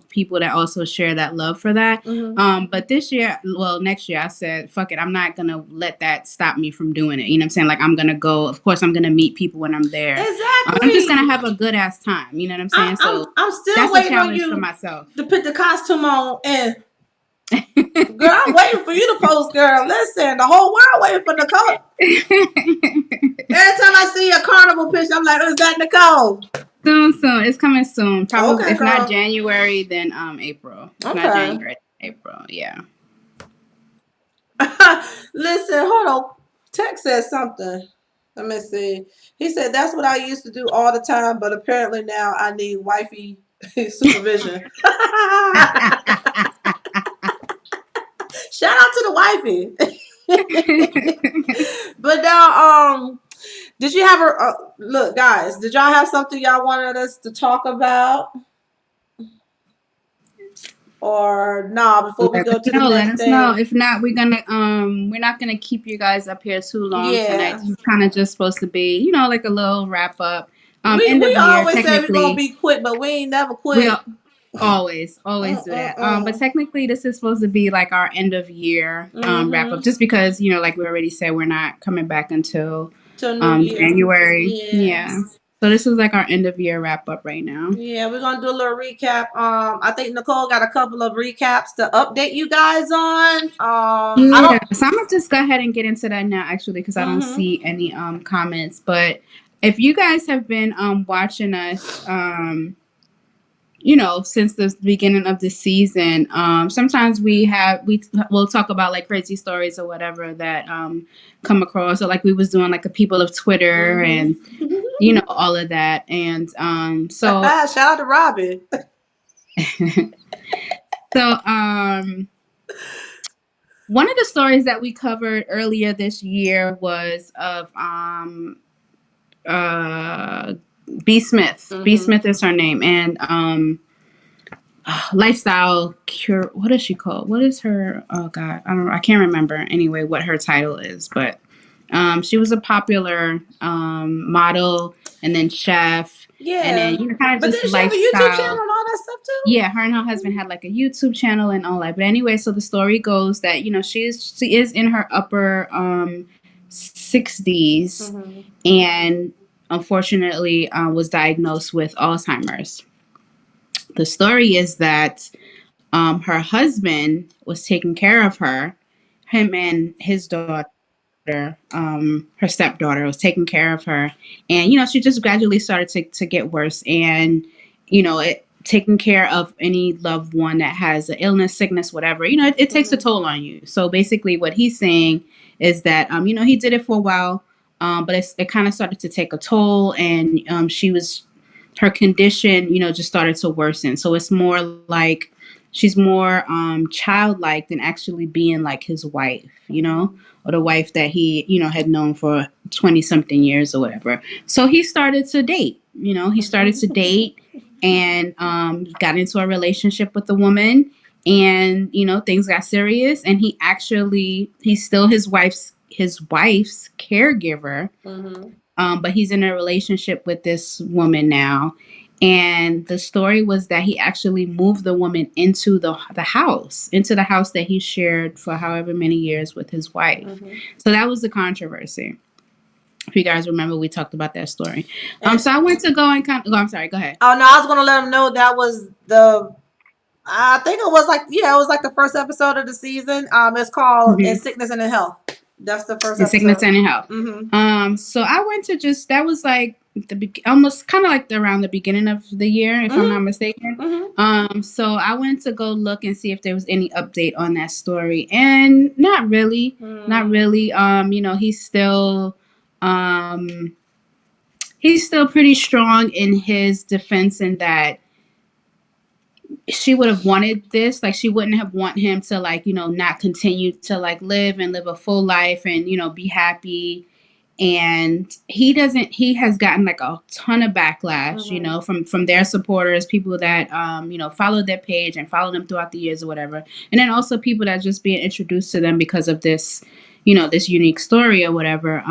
people that also share that love for that. Mhm. But this year, well, next year, I said, fuck it. I'm not going to let that stop me from doing it. You know what I'm saying? Like, I'm going to go. Of course, I'm going to meet people when I'm there. I'm just going to Exactly. have a good ass time. You know what I'm I'm saying? I'm So I'm still that's a waiting on challenge for you myself. to put the costume on and girl, I'm waiting for you to post, girl. Listen, the whole world waiting for Nicole. Every time I see a carnival picture, I'm like, oh, is that Nicole? Soon, soon. It's coming soon. Probably, Okay, if not girl. January, then April. If not Okay. January, April. Yeah. Listen, hold on. Tech said something. Let me see. He said that's what I used to do all the time, but apparently now I need wifey supervision. Shout out to the wifey. But now, did you have a look, guys? Did y'all have something y'all wanted us to talk about, or nah? Before we Let go us to the know. Let next us know. thing, If not, we're not gonna keep you guys up here too long tonight. yeah. This is kind of just supposed to be, like a little wrap up. End We of year. always say we're gonna Technically, be quick, but we ain't never we quick. always do that. But Mm-mm-mm. technically, this is supposed to be like our end of year wrap up, Mm-hmm. just because like we already said, we're not coming back until Till New Year. January. Yeah. Yeah. So this is like our end of year wrap up right now. Yeah, we're gonna do a little recap. I think Nicole got a couple of recaps to update you guys on. I Yeah. don't. So I'm gonna just go ahead and get into that now, actually, because I don't Mm-hmm. see any comments. But if you guys have been watching us since the beginning of the season, sometimes we'll talk about like crazy stories or whatever that come across, or like we was doing like the people of Twitter and Mm-hmm. all of that. And so Shout out to Robin. so one of the stories that we covered earlier this year was of uh B Smith. B Mm-hmm. Smith is her name, and lifestyle cure. What is she called? What is her? Oh God, I don't know. I can't remember anyway what her title is, but she was a popular model and then chef, and Yeah, then kind of but just didn't she have a YouTube channel lifestyle. and all that stuff too? Yeah, her and her husband had like a YouTube channel and all that. But anyway, so the story goes that she is in her upper 60s, Mm-hmm. and unfortunately was diagnosed with Alzheimer's. The story is that her husband was taking care of her, him and his daughter, her stepdaughter was taking care of her, and she just gradually started to get worse, and taking care of any loved one that has an illness, sickness, whatever, it takes a Mm-hmm. toll on you. So basically, what he's saying is that he did it for a while, but it kind of started to take a toll, and her condition, just started to worsen. So it's more like she's more childlike than actually being like his wife, Mm-hmm. or the wife that he, had known for 20 something years or whatever. So he started to date, he started to date and got into a relationship with the woman, and things got serious, and he's still his wife's caregiver, Mm-hmm. but he's in a relationship with this woman now. And the story was that he actually moved the woman into the house that he shared for however many years with his wife. Mm-hmm. So that was the controversy. If you guys remember, we talked about that story. And So I went to go and I'm sorry. Go ahead. oh no, I was gonna let them know that was the. I think it was like it was like the first episode of the season. It's called "In Mm-hmm. Sickness and in Health." That's the first In sickness episode. and in health. Mm-hmm. So I went to that was like almost kind of like around the beginning of the year, if I'm not Mm-hmm. mistaken. Mm-hmm. So I went to go look and see if there was any update on that story, and not really, not Mm-hmm. really. Um, he's still pretty strong in his defense in that she would have wanted this, like she wouldn't have want him to like not continue to like live a full life and be happy. And he has gotten like a ton of backlash, Mm-hmm. from their supporters, people that followed their page and followed them throughout the years or whatever, and then also people that just being introduced to them because of this unique story or whatever.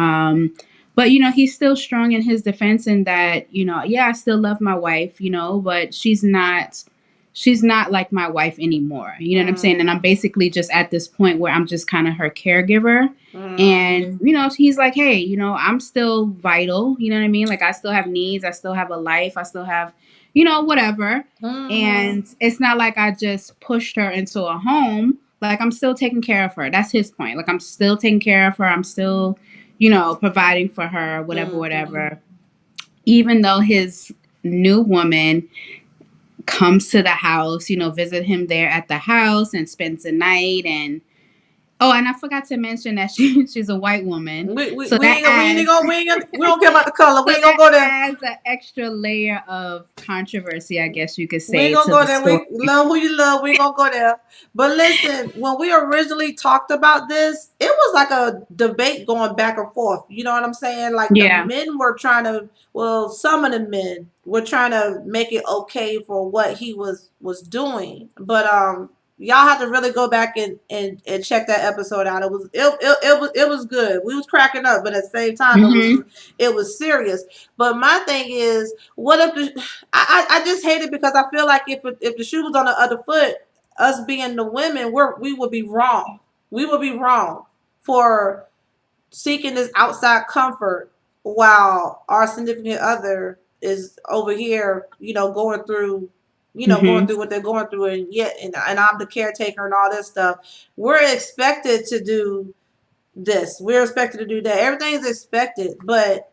But he's still strong in his defense in that, yeah, I still love my wife, but she's not like my wife anymore. You know what I'm saying? And I'm basically just at this point where I'm just kind of her caregiver. And, he's like, hey, I'm still vital. You know what I mean? Like, I still have needs. I still have a life. I still have, whatever. Mm-hmm. And it's not like I just pushed her into a home. Like, I'm still taking care of her. That's his point. Like, I'm still taking care of her. I'm still, providing for her, whatever, Mm-hmm. whatever. Even though his new woman comes to the house, visit him there at the house and spends the night. And oh, and I forgot to mention that she's a white woman, so We that ain't we ain't adds gonna we don't care about the color. We so ain't gonna that go there. adds an extra layer of controversy, I guess you could We ain't say, gonna to go the there. story. We love who you love. We ain't gonna go there. But listen, when we originally talked about this, it was like a debate going back and forth. You know what I'm saying? Like the Yeah. men were trying to, well, some of the men were trying to make it okay for what he was doing. But y'all have to really go back and check that episode out. It was good. We was cracking up, but at the same time, Hmm. it was serious. But my thing is, what if I just hate it because I feel like if the shoe was on the other foot, us being the women, we would be wrong. We would be wrong for seeking this outside comfort while our significant other is over here, going Mhm. through what they're going through, and yet, and I'm the caretaker and all this stuff. We're expected to do this. We're expected to do that. Everything's expected, but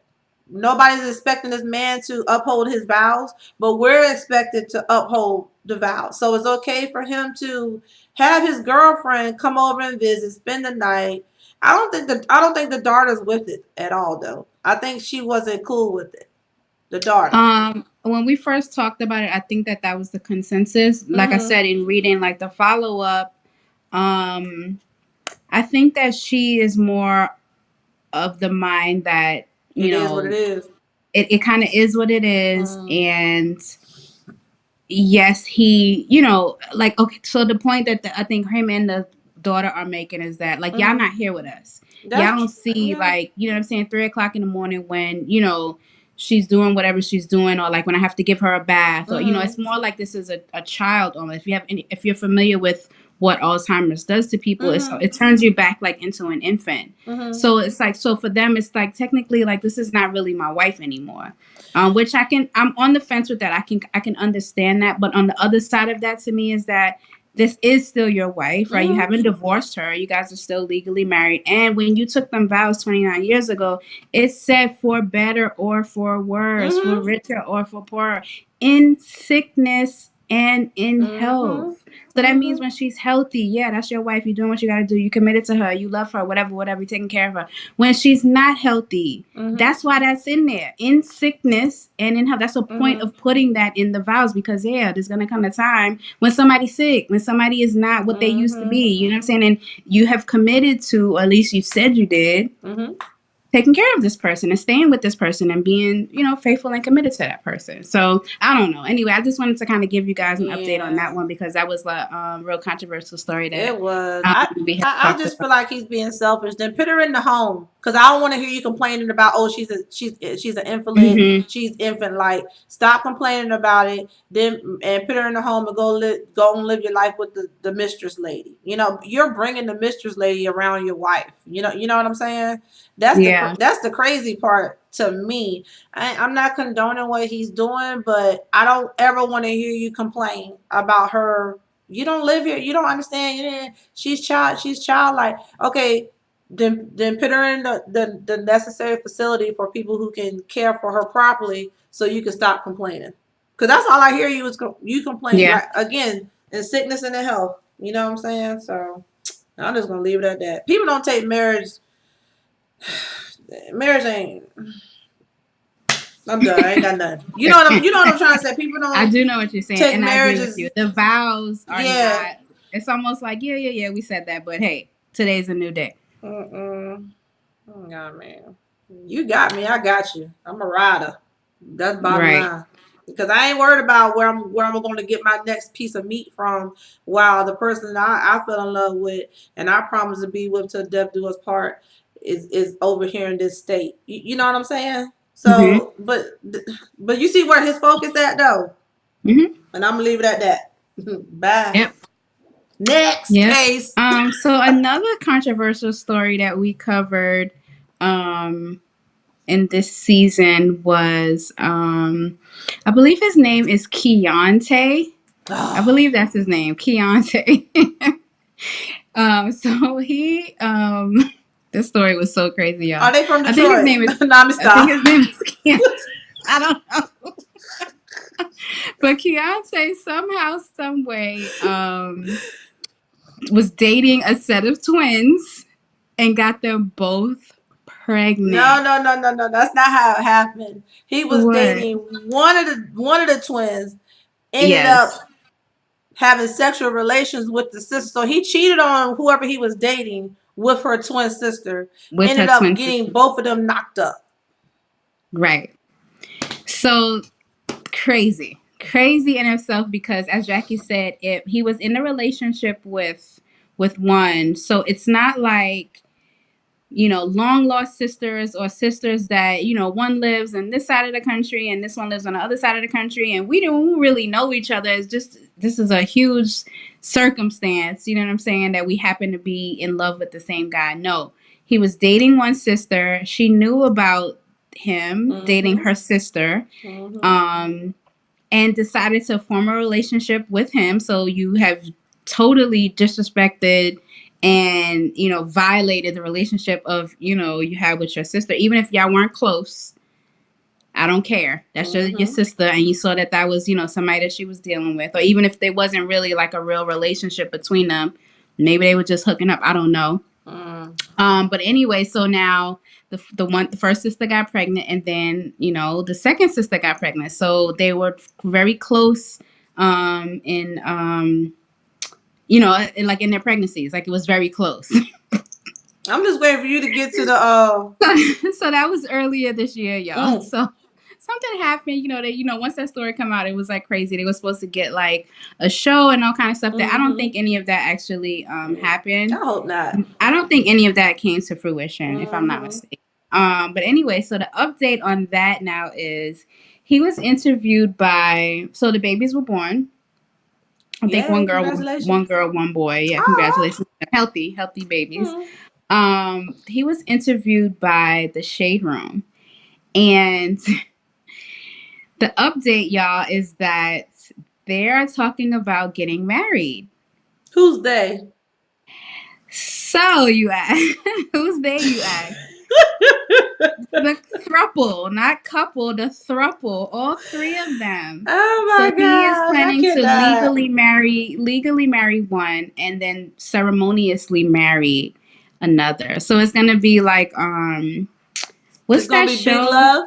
nobody's expecting this man to uphold his vows, but we're expected to uphold the vows. So it's okay for him to have his girlfriend come over and visit, spend the night. I don't think the daughter's with it at all though. I think she wasn't cool with it. The daughter. When we first talked about it, I think that that was the consensus. Like I Mhm. said, in reading like the follow up, um, I think that she is more of the mind that, It you is what it know, is. it kind of is what it is. Mhm. And yes, he, you know, like, okay, so the point that I think him and the daughter are making is that, like, y'all Mhm. not here with us. Y'all That's don't see, yeah. like, you know what I'm saying, 3 o'clock in the morning when, you know, she's doing whatever she's doing, or like when I have to give her a bath, or, you know, it's Mhm. more like this is a child almost. If you have any, if you're familiar with what Alzheimer's does to people, Mhm. it turns you back like into an infant. Mhm. So it's like, so for them, it's like technically like this is not really my wife anymore. Which I'm on the fence with that. I can understand that, but on the other side of that, to me, is that this is still your wife, right? You Mhm. haven't divorced her. You guys are still legally married. And when you took them vows 29 years ago, it said for better or for worse, for Mhm. richer or for poorer, in sickness and in Mhm. health. So that means Mhm. when she's healthy, yeah, that's your wife. You're doing what you got to do. You committed to her. You love her, whatever, whatever. You're taking care of her. When she's not healthy, Mhm. that's why that's in there. In sickness and in health. That's a point Mhm. of putting that in the vows, because yeah, there's gonna come a time when somebody's sick, when somebody is not what they used to be. Mhm. You know what I'm saying? And you have committed to, or at least you said you did, Mhm. taking care of this person and staying with this person and being, you know, faithful and committed to that person. So I don't know. Anyway, I just wanted to kind of give you guys an update on Yeah. that one, because that was a real controversial story that It was. I, we had I I talked just about. feel like he's being selfish. Then put her in the home, because I don't want to hear you complaining about, oh, she's an invalid, Mm-hmm. she's infant like. Stop complaining about it. Then and put her in the home and go and live your life with the mistress lady. You're bringing the mistress lady around your wife. You know what I'm saying. Yeah. That's the crazy part to me. I'm not condoning what he's doing, but I don't ever want to hear you complain about her. You don't live here. You don't understand. She's childlike. Okay, then put her in the necessary facility for people who can care for her properly, so you can stop complaining. Cause that's all I hear you is you complain, Yeah. like, again, in sickness and in health. You know what I'm saying? So I'm just gonna leave it at that. People don't take marriage. Marriage ain't. I'm done. I ain't got nothing. You know what I'm trying to say. People I don't do know what you're saying, take and I agree with you. marriages. The vows are Yeah. not. It's almost like, yeah, yeah, yeah, we said that, but hey, today's a new day. Mm-mm. Oh, God, man. You got me. I got you. I'm a rider. That's bottom Right. line. Because I ain't worried about where I'm going to get my next piece of meat from. While the person I fell in love with and I promise to be with till death do us part is over here in this state. You know what I'm saying? Mm-hmm. So, but you see where his focus at though, Mm-hmm. and I'm gonna leave it at that. Bye. Yep. Next Yep. case. So another controversial story that we covered um in this season was I believe his name is Keontae. I Oh, believe that's his name, Keontae. So he this story was so crazy, y'all. are they from I think his Detroit? name is Nah, me I think stop. his name is Keontae. I don't know. But Keontae somehow, some way, was dating a set of twins and got them both No, pregnant. no, no, no, no. That's not how it happened. He was What? dating one of the twins. Ended Yes, up having sexual relations with the sister. So he cheated on whoever he was dating with her twin sister. with her Ended up twin getting sister. both of them knocked up. Right. So crazy, crazy in itself, because as Jackie said, he was in a relationship with one. So it's not like, you know, long lost sisters, or sisters that, you know, one lives on this side of the country and this one lives on the other side of the country, and we don't really know each other. It's just, this is a huge circumstance, you know what I'm saying, that we happen to be in love with the same guy. No, he was dating one sister. She knew about him dating Mm-hmm. her sister, Mm-hmm. um, and decided to form a relationship with him. So you have totally disrespected and violated the relationship of you had with your sister, even if y'all weren't close. I don't care. That's your Mm-hmm. sister, and you saw that was somebody that she was dealing with, or even if there wasn't really like a real relationship between them, maybe they were just hooking up. I don't know. Mm. But anyway, so now the first sister got pregnant, and then the second sister got pregnant. So they were very close, in like in their pregnancies, like it was very close. I'm just waiting for you to get to the So that was earlier this year, y'all. mm. So something happened, that once that story come out, it was like crazy. They were supposed to get like a show and all kind of stuff. That I don't Mm-hmm. think any of that actually I happened. hope not. I don't think any of that came to fruition, if I'm not Mm-hmm. mistaken. But anyway, so the update on that now is he was interviewed by. So the babies were born. I think Yay, congratulations. one girl, one boy. Yeah, Oh. congratulations, healthy babies. Mm. He was interviewed by the Shade Room, and the update, y'all, is that they're talking about getting married. Who's they? So you ask, who's they? You ask. The thruple, not couple, the thruple, all three of them. Oh So my he is gosh, I planning to cannot. legally marry one, and then ceremoniously marry another. So it's gonna be like It's what's gonna that be big show? love.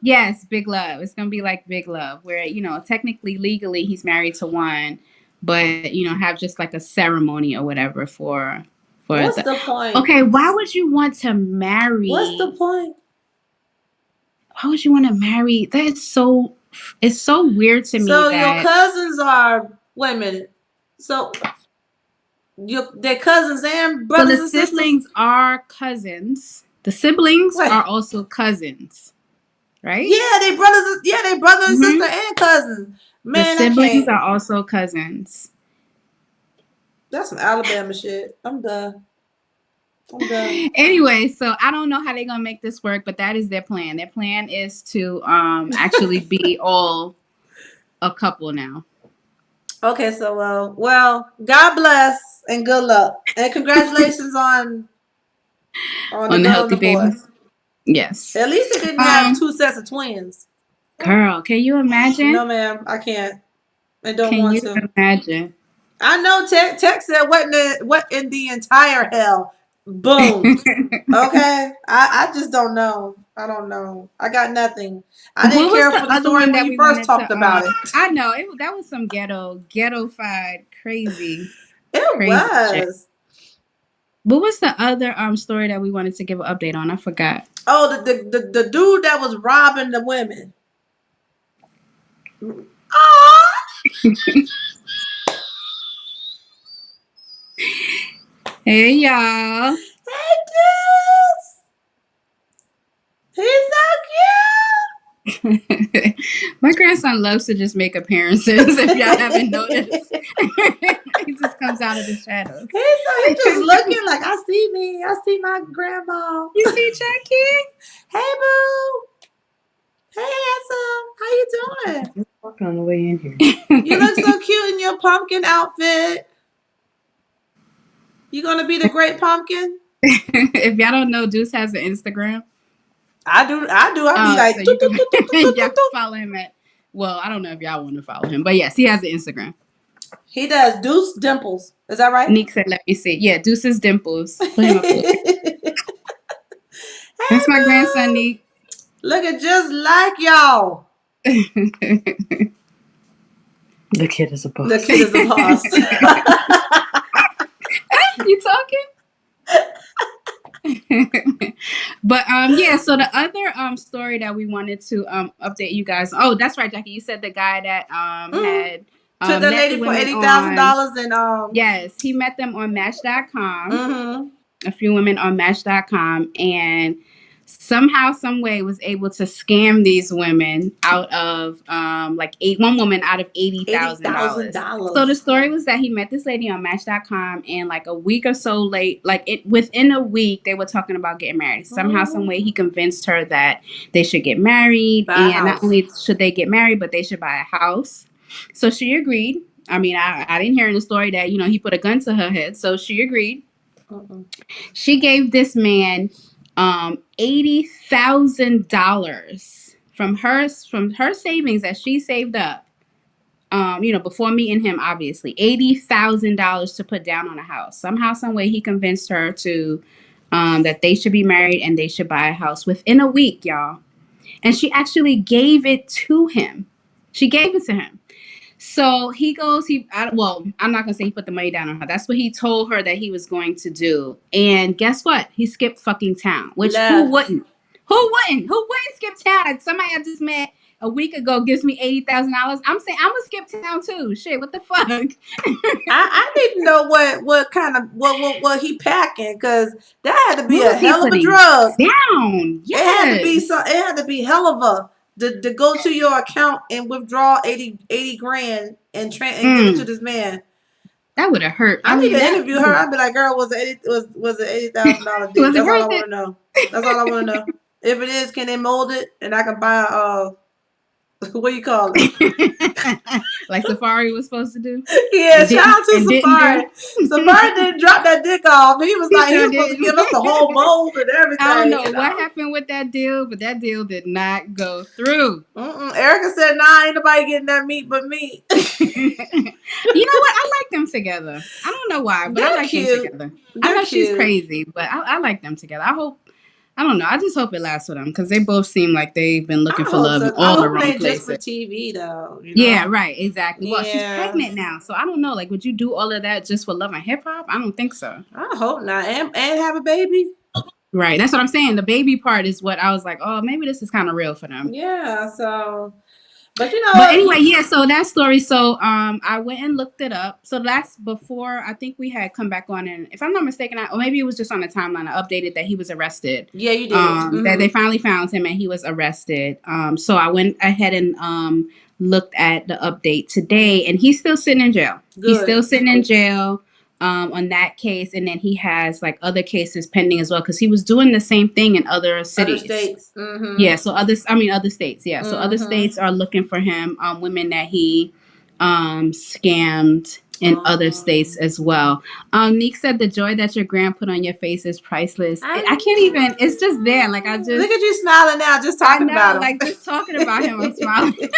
Yes, Big Love. It's gonna be like Big Love, where technically legally he's married to one, but have just like a ceremony or whatever for What's the. the point? Okay, why would you want to What's the marry? point? Why would you want to marry? That's so. It's so weird to me So your that. cousins are wait a minute. So they're cousins and So the brothers and sisters? siblings are cousins. The siblings Wait. are also cousins, right? Yeah, they brothers yeah, they brother and sister Mm-hmm. and cousins. The Man, I siblings can't. are also cousins. That's some Alabama shit. I'm done. I'm done. Anyway, so I don't know how they're gonna make this work, but that is their plan. Their plan is to actually be all a couple now. Okay, so God bless and good luck. And congratulations on the On the girl and healthy the boy. babies. Yes. At least they didn't have Um, two sets of twins. girl, can you No, imagine? ma'am, I can't. I don't Can want you to. imagine? I know Tech said what in the entire hell. Boom. Okay. I just don't know. I don't know. I got nothing. I didn't What was care the for the other story one when that you we first wanted talked to? about it. I know that was some ghetto-fied, It crazy shit. was. What was the other story that we wanted to give an update on? I forgot. Oh, the dude that was robbing the women. Oh, Hey y'all. hey, Deuce. He's so My grandson loves to just make appearances. If y'all haven't noticed, he just comes out of the shadows. he just looking like I see me. I see my grandma. You see Jackie? Hey, boo. Hey, handsome. How you doing? Just walk on the way in here. You look so cute in your pumpkin outfit. You gonna be the great pumpkin? If y'all don't know, Deuce has an Instagram. I do. I do. I be So like, you toot, can toot, toot, toot, toot, toot, y'all toot, toot. follow him at. Well, I don't know if y'all want to follow him, but yes, he has an Instagram. He does Deuce Dimples. Is that right? Neek said, "Let me see." Yeah, Deuce's dimples. Put him up there. Hey, That's my grandson, boo. Neek. Looking just like y'all. The kid is a The boss. kid is a boss. You talking? But yeah, so the other story that we wanted to update you guys. Oh, that's right, Jackie. You said the guy that Mm-hmm. had Took that met the lady for women eighty thousand on. dollars and Yes, he met them on Match.com. mm-hmm. A few women on Match.com, and somehow, some way was able to scam these women out of one woman out of eighty eighty thousand thousand dollars. So the dollars. story was that he met this lady on Match.com, and like a week or so late, like it within a week, they were talking about getting married. Somehow, some Mm-hmm. way, he convinced her that they should get married, Buy a and not house. only should they get married, but they should buy a house. So she agreed. I mean, I didn't hear in the story that he put a gun to her head, so she agreed. Mm-mm. She gave this man $80,000 from her savings that she saved up. Before meeting him, obviously $80,000 to put down on a house. Somehow, some way, he convinced her to that they should be married and they should buy a house within a week, y'all. And she actually gave it to him. She gave it to him. So he goes, I'm not going to say he put the money down on her. That's what he told her that he was going to do. And guess what? He skipped fucking town, which who Left. wouldn't? Who wouldn't? Who wouldn't skip town? Somebody I just met a week ago gives me $80,000. I'm saying I'm going to skip town too. Shit, what the fuck? I need to know what kind of what he packing, because that had to be What a was he hell of a putting drug. down? It had to be Yes. It had to be hell of a to go to your account and withdraw 80 grand and give it to Mm, this man. that would have hurt. I I need mean, to that interview her. I'd be like, girl, was it $80,000 deal? was it That's all I worth want to know. That's all I want to know. If it is, can they mold it and I can buy what do you call it? like Safari was supposed to do Yeah, and shout didn't out to and didn't Safari. do. Safari didn't drop that dick off. He He sure was supposed to didn't. give us the whole mold and I don't everything, know what happened with that deal, but that deal did not go through. Mm-mm. Erica said, "Nah, ain't nobody getting that meat but me." You know what? I like them together. I don't know why, but I They're like them cute. together. I They're know she's cute. crazy, but I like them together. I don't know. I just hope it lasts with them because they both seem like they've been looking I for hope love in so. I all the hope it wrong ain't just for places. TV though. You Yeah, know. right, exactly. Well, she's Yeah. pregnant now, so I don't know. Like, would you do all of that just for love and hip hop? I don't think so. I hope not. And have a baby. Right, that's what I'm saying. The baby part is what I was like. Oh, maybe this is kind of real for them. Yeah. So, but you know But what? anyway, yeah, so that story, so I went and looked it up. So that's before I think we had come back on, and if I'm not mistaken, or maybe it was just on the timeline, I updated that he was arrested. Yeah, you did. That they Mm-hmm. finally found him and he was arrested. So I went ahead and looked at the update today, and he's still sitting in jail. He's Good. still sitting in jail on that case, and then he has like other cases pending as well because he was doing the same thing in other Other cities. states. Mm-hmm. Yeah, so other states, yeah. So other Mm-hmm. states are looking for him, women that he scammed in other states Um, as well. Neek said the joy that your grand put on your face is priceless. I I can't even, it's just there. Like look at you smiling now, just I talking know, about like just talking about him, I'm smiling. him.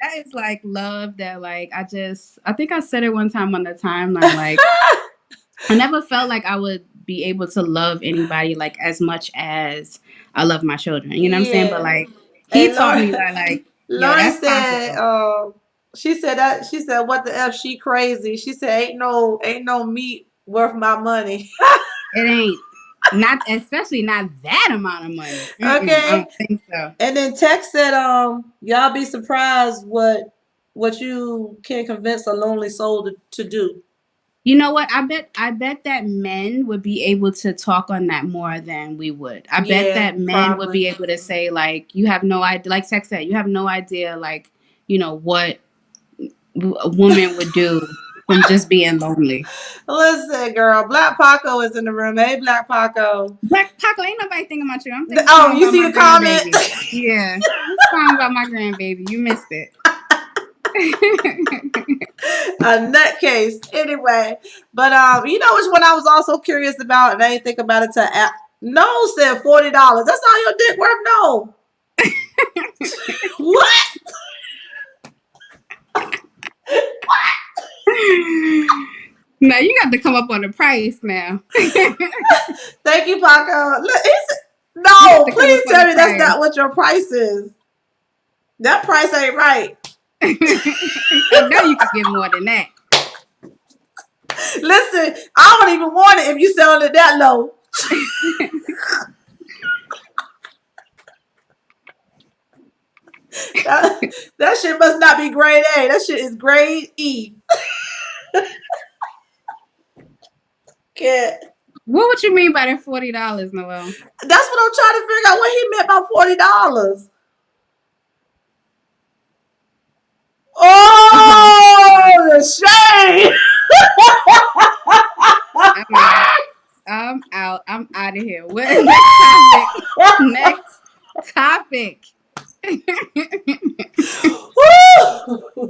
That is like love that like I think I said it one time on the timeline, like I never felt like I would be able to love anybody like as much as I love my children. You know what I'm saying? But Yeah. like he And taught me that like, yo, Lauren that's said, possible. she said, what the F, she crazy. She said, ain't no meat worth my money. It ain't not especially not that amount of money. I Okay. don't think so. And then Tex said, y'all be surprised what you can convince a lonely soul to do. You know what? I bet that men would be able to talk on that more than we would. I bet Yeah, that men would probably. be able to say like you have no idea, like Tex said, you have no idea like what a woman would do from just being lonely. Listen, girl, Black Paco is in the room. Hey, Black Paco. Black Paco, ain't nobody thinking about you. I'm thinking Oh, calling you about see my the comment? grandbaby. Yeah, I'm calling about my grandbaby. You missed it. A nutcase. Anyway, but you know which one I was also curious about, and I didn't think about it till No said $40. That's all your dick worth? No. What? Now you got to come up on the price now. Thank you, Paco. You got No, to come up please on the tell me that's price. not what your price is. That price ain't right. I know you could get more than that. Listen, I don't even want it if you selling it that low. That shit must not be grade A. That shit is grade E. Can't. What would you mean by that $40, Noel? That's what I'm trying to figure out what he meant by $40. Oh, Oh, the shade. I'm out. I'm out. I'm out of here. What next topic? Next topic.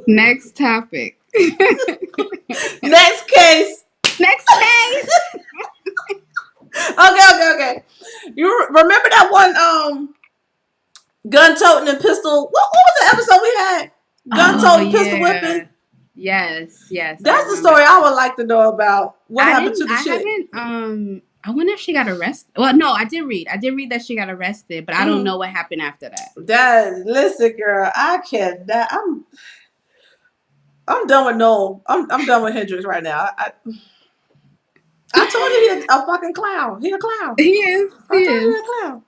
Next topic. Next case. Next case. Okay. You remember that one gun toting and pistol? What was the episode we had? Gun Oh toting, pistol whipping. yeah. Yes, I That's the remember. story I would like to know about. What happened to the I chick? haven't I wonder if she got arrested. Well, no, I did read. I did read that she got arrested, but I don't know what happened after that. Listen, girl, I can't. I'm done with Noel. I'm done with Hendrix right now. I told you he's a fucking clown. He a clown. He is. I He told you is. he a clown.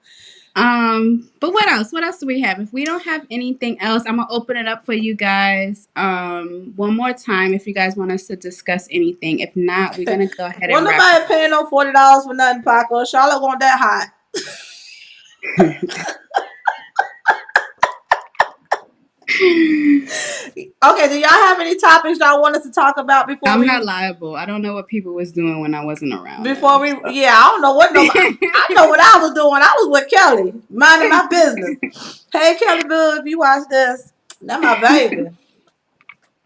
But what else? What else do we have? If we don't have anything else, I'm gonna open it up for you guys one more time if you guys want us to discuss anything. If not, we're gonna go ahead Well, and wrap nobody paying no $40 for nothing, Paco. Charlotte want that hot. Okay, do y'all have any topics y'all want us to talk about before I'm not liable. I don't know what people was doing when I wasn't around. Before we, yeah, I don't know what nobody. I know what I was doing. I was with Kelly, minding my business. Hey, Kelly Boo, if you watch this, that's my baby.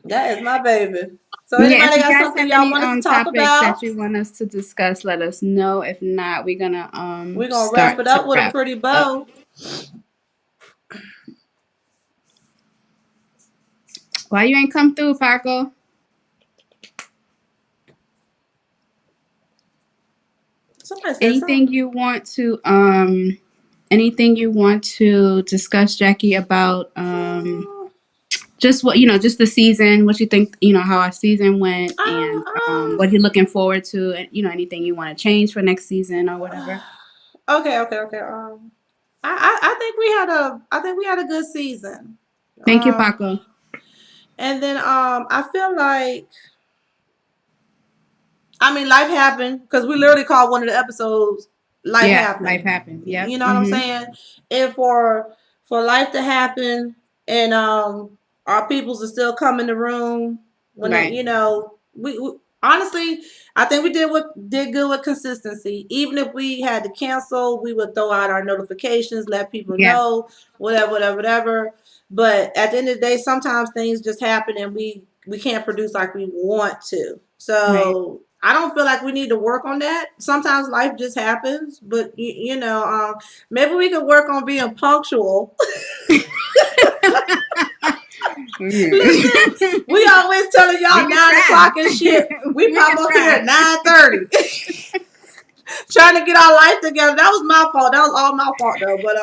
That is my baby. So, Yeah, if anybody you got guys something have y'all any want us to talk topics about? that you want us to discuss, let us know. If not, we're gonna wrap start it to up with a wrap pretty up. bow. Why you ain't come through, Paco? Somebody said Anything something. you want to anything you want to discuss, Jackie, about just what just the season, what you think, how our season went, and what you're looking forward to, and anything you want to change for next season or whatever. Okay. I think we had a good season. Thank you, Paco. And then I feel like, I mean, life happened because we literally called one of the episodes "Life Yeah, life Happened." happened. Yep. You know what I'm saying? And for life to happen, and our peoples are still come in the room when they, Right. we honestly, I think we did good with consistency. Even if we had to cancel, we would throw out our notifications, let people Yeah. know, whatever. But at the end of the day, sometimes things just happen, and we can't produce like we want to. Right. So I don't feel like we need to work on that. Sometimes life just happens, but maybe we could work on being punctual. Listen, we always telling y'all We can 9 o'clock and try. shit. We We pop can up here at try. 9:30, trying to get our life together. That was my fault. That was all my fault though. But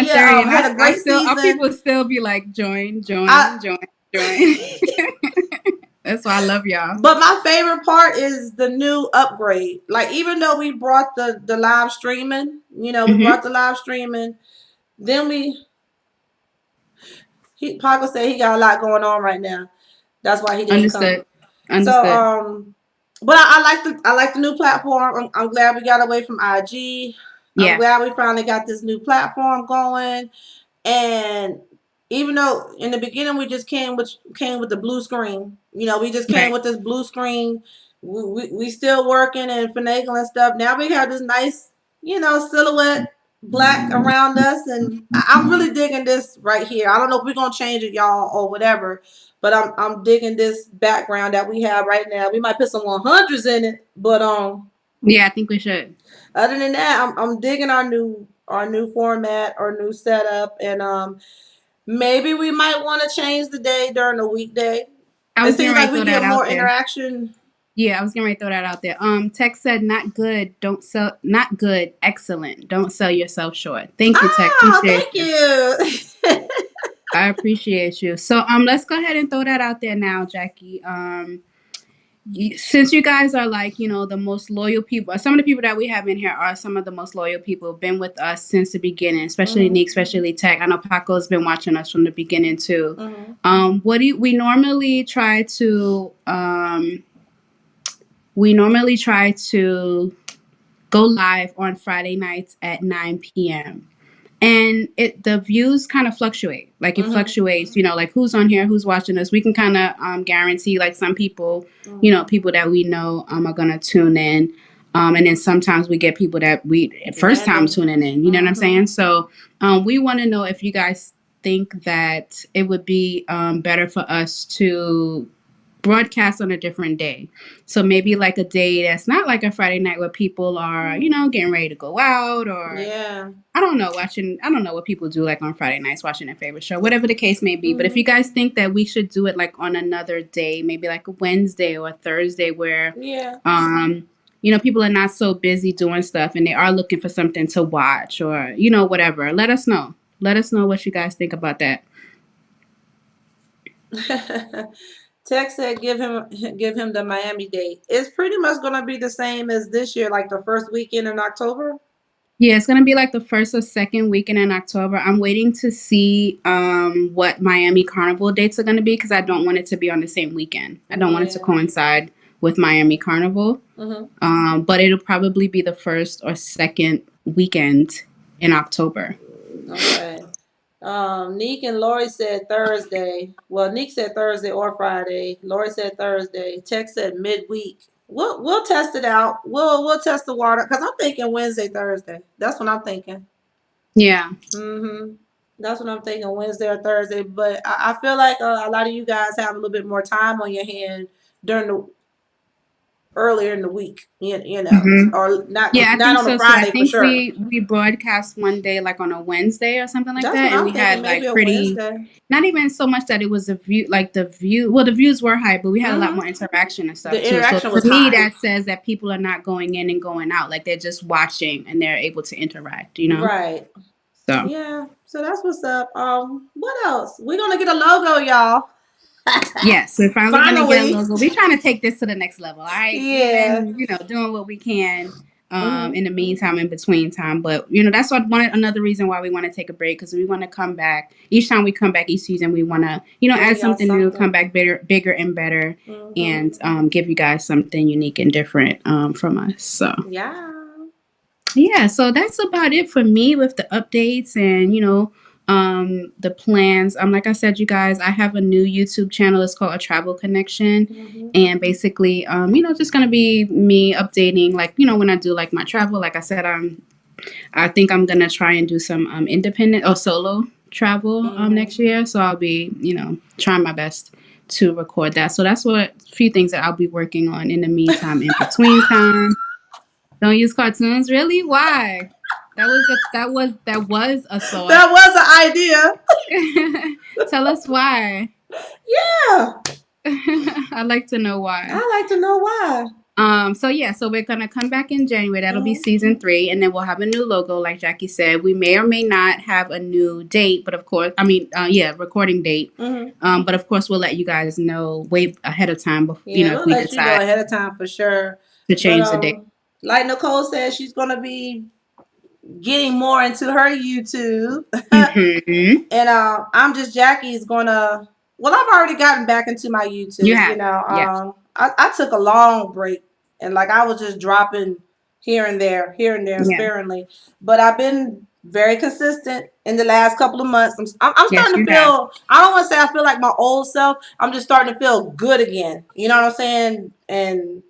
yeah, 9:30, and had a I great still, our season. people still be like, join. I That's why I love y'all. But my favorite part is the new upgrade. Like, even though we brought the live streaming, we brought the live streaming. Then Paco said he got a lot going on right now. That's why he didn't come. Understood. So Understood. but I like the new platform. I'm glad we got away from IG. I'm Yeah. glad we finally got this new platform going. And even though in the beginning we just came with the blue screen, we just came Right. with this blue screen. We still working and finagling stuff. Now we have this nice, silhouette black around us, and I'm really digging this right here. I don't know if we're gonna change it, y'all, or whatever, but I'm digging this background that we have right now. We might put some 100s in it, but Yeah, I think we should. other than that, I'm digging our new format, our new setup, and maybe we might want to change the day during the weekday. I It was getting seems ready like to we throw that get out more there. interaction. Yeah, I was getting ready to throw that out there. Tex said, "Not good. Don't sell. Not good. Excellent. Don't sell yourself short." Thank you, Tex. Appreciate Thank you. you. I appreciate you. So let's go ahead and throw that out there now, Jackie. Since you guys are like the most loyal people, some of the people that we have in here are some of the most loyal people, been with us since the beginning, especially Nick, especially Tech. I know Paco's been watching us from the beginning too. What do we normally try to we normally try to go live on Friday nights at 9 p.m. And the views kind of fluctuate. Like it Mm-hmm. fluctuates, like who's on here, who's watching us. We can kind of guarantee like some people, Mm-hmm. people that we know are gonna tune in. And then sometimes we get people that we first time Random. tuning in. You know what I'm Mm-hmm. saying? So we want to know if you guys think that it would be better for us to broadcast on a different day. So maybe like a day that's not like a Friday night where people are, getting ready to go out or Yeah. I don't know, I don't know what people do like on Friday nights watching their favorite show, whatever the case may be. But if Mm-hmm. you guys think that we should do it like on another day, maybe like a Wednesday or a Thursday where, Yeah. people are not so busy doing stuff and they are looking for something to watch or, whatever, let us know. Let us know what you guys think about that. Tex said give him the Miami date. It's pretty much gonna be the same as this year, like the first weekend in October. Yeah, it's gonna be like the first or second weekend in October. I'm waiting to see what Miami Carnival dates are gonna be because I don't want it to be on the same weekend. I don't want it to Yeah. coincide with Miami Carnival. Mm-hmm. But it'll probably be the first or second weekend in October. Okay. Neek and Lori said Thursday. Well, Neek said Thursday or Friday. Lori said Thursday. Tex said midweek. We'll test it out. We'll test the water because I'm thinking Wednesday, Thursday. That's what I'm thinking. Yeah. Mm-hmm. That's what I'm thinking, Wednesday or Thursday. But I feel like a lot of you guys have a little bit more time on your hand during the earlier in the week. Hmm. Or not Yeah, I not think on a so too. I Friday for think sure. we broadcast one day like on a Wednesday or something like That's that, what and I'm we thinking. had Maybe like a pretty, Wednesday. not even so much that it was a view, like the view. Well, the views were high, but we had a lot Mm-hmm. more interaction and stuff The too. So interaction to was me, high. that says that people are not going in and going out, like they're just watching and they're able to interact. Right. So. Yeah. So that's what's up. What else? We're gonna get a logo, y'all. Yes, we're finally gonna get a Finally. logo. We're trying to take this to the next level. All right, we've Yeah. been, doing what we can Mm-hmm. in the meantime, in between time. But that's what another reason why we want to take a break because we want to come back. Each time we come back each season, we want to, Bring add y'all something new, something. come back bigger and better, Mm-hmm. and give you guys something unique and different from us. So. Yeah. Yeah, so that's about it for me with the updates and the plans. Like I said, you guys, I have a new YouTube channel. It's called A Travel Connection, Mm-hmm. and basically, just gonna be me updating, like when I do like my travel. Like I said, I think I'm gonna try and do some independent or solo travel Mm-hmm. next year. So I'll be trying my best to record that. So that's what a few things that I'll be working on in the meantime, in between time. Don't use cartoons, really? Why? That was a thought. That was an idea. Tell us why. Yeah. I'd like to know why. I like to know why. So yeah, so we're gonna come back in January. That'll be Mm-hmm. season 3, and then we'll have a new logo, like Jackie said. We may or may not have a new date, but of course, yeah, recording date. Mm-hmm. But of course, we'll let you guys know way ahead of time. Before, Yeah, if we'll we let you know decide ahead of time for sure. to But change the date. like Nicole said, she's gonna be getting more into her YouTube. Mm-hmm. And I'm just Jackie's gonna. Well, I've already gotten back into my You YouTube. have, yes, I took a long break and like I was just dropping here and there, yeah, sparingly. But I've been very consistent in the last couple of months. I'm yes, starting you to have. feel. I don't want to say I feel like my old self. I'm just starting to feel good again. You know what I'm saying? And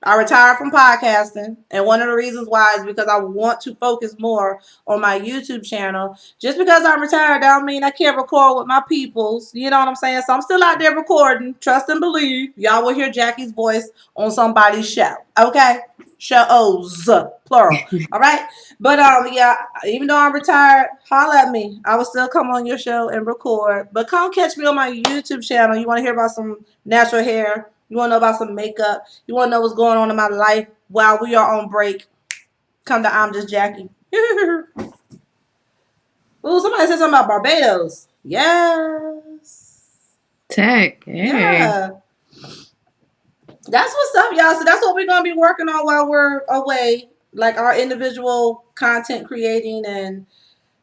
I retired from podcasting, and one of the reasons why is because I want to focus more on my YouTube channel. Just because I'm retired, don't mean I can't record with my peoples. You know what I'm saying? So I'm still out there recording. Trust and believe. Y'all will hear Jackie's voice on somebody's show. Okay? Shows, plural. All right? But yeah, even though I'm retired, holla at me. I will still come on your show and record. But come catch me on my YouTube channel. You want to hear about some natural hair? You want to know about some makeup? You want to know what's going on in my life while we are on break? Come to I'm Just Jackie. Ooh, somebody said something about Barbados. Yes. Tech, hey. Yeah. That's what's up, y'all. So that's what we're gonna be working on while we're away. Like our individual content creating and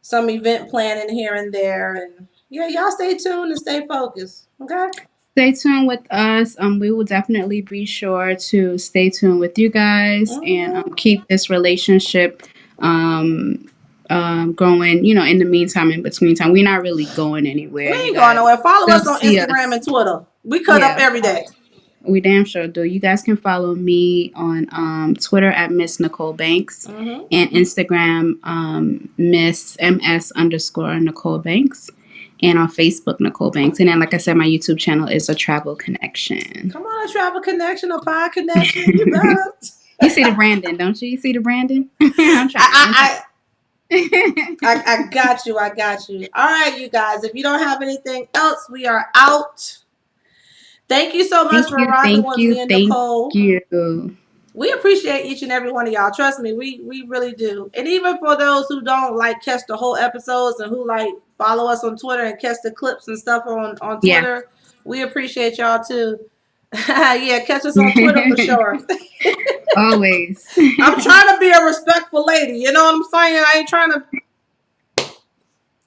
some event planning here and there. And yeah, y'all stay tuned and stay focused. Okay? Stay tuned with us. We will definitely be sure to stay tuned with you guys and Mm-hmm. keep this relationship um, going. You know, in the meantime, in between time, we're not really going We anywhere. You ain't going guys nowhere. Follow still us on see Instagram us. and Twitter. We cut up Yeah, every day. we damn sure do. You guys can follow me on Twitter at Miss Nicole Banks Mm-hmm. and Instagram Miss MS underscore Nicole Banks. And on Facebook, Nicole Banks. And then, like I said, my YouTube channel is A Travel Connection. Come on, a travel connection, a pod connection. You better. You see the Brandon, don't you? You see the Brandon? I'm trying. I'm I, trying. I got you. I got you. All right, you guys. If you don't have anything else, we are out. Thank you so much Thank for you, rocking thank with you, me and thank Nicole. you. We appreciate each and every one of y'all. Trust me, we really do. And even for those who don't like catch the whole episodes and who like follow us on Twitter and catch the clips and stuff on Yeah. Twitter, we appreciate y'all too. Yeah, catch us on Twitter for sure. Always. I'm trying to be a respectful lady. You know what I'm saying? I ain't trying to.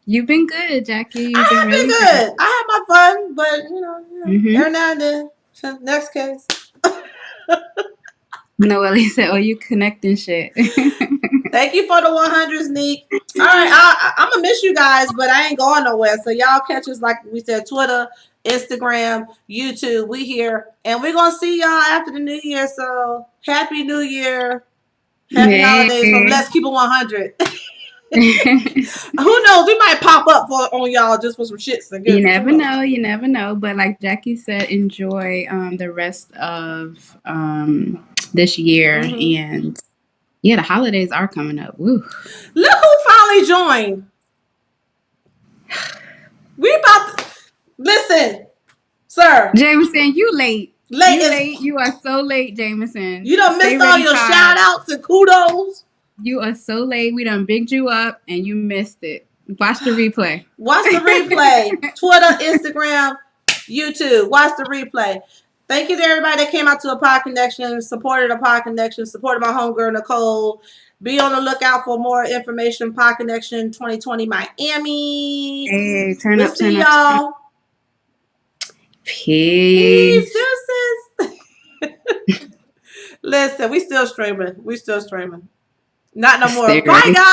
You've been good, Jackie. You've been I have been really good. good. I had my fun, but Mm-hmm. every now and then. Next case. Noelle said, "Oh, you connecting shit." Thank you for the 100s, Neek. All right, I'm gonna miss you guys, but I ain't going nowhere. So y'all catch us like we said, Twitter, Instagram, YouTube. We here, and we're gonna see y'all after the New Year. So happy New Year, happy Hey. holidays from Let's Keep It 100. Who knows? We might pop up on y'all just for some shits and You giggles. Who never knows? know. You never know. But like Jackie said, enjoy the rest of this year. Mm-hmm. And yeah, the holidays are coming up. Woo. Look who finally joined. We about to listen, sir. Jameson, you late. Late You is late. You are so late, Jameson. you done Stay missed all ready, your shout pod. outs and kudos. You are so late. We done bigged you up and you missed it. Watch the replay. Watch the replay. Twitter, Instagram, YouTube. Watch the replay. Thank you to everybody that came out to a Pod Connection, supported a Pod Connection, supported my homegirl Nicole. Be on the lookout for more information. Pod Connection 2020 Miami. Hey, turn We'll up, turn see up, turn up. y'all. Peace, Peace. deuces. Listen, we still streaming. We still streaming. Not no more. Stay Bye, ready. guys.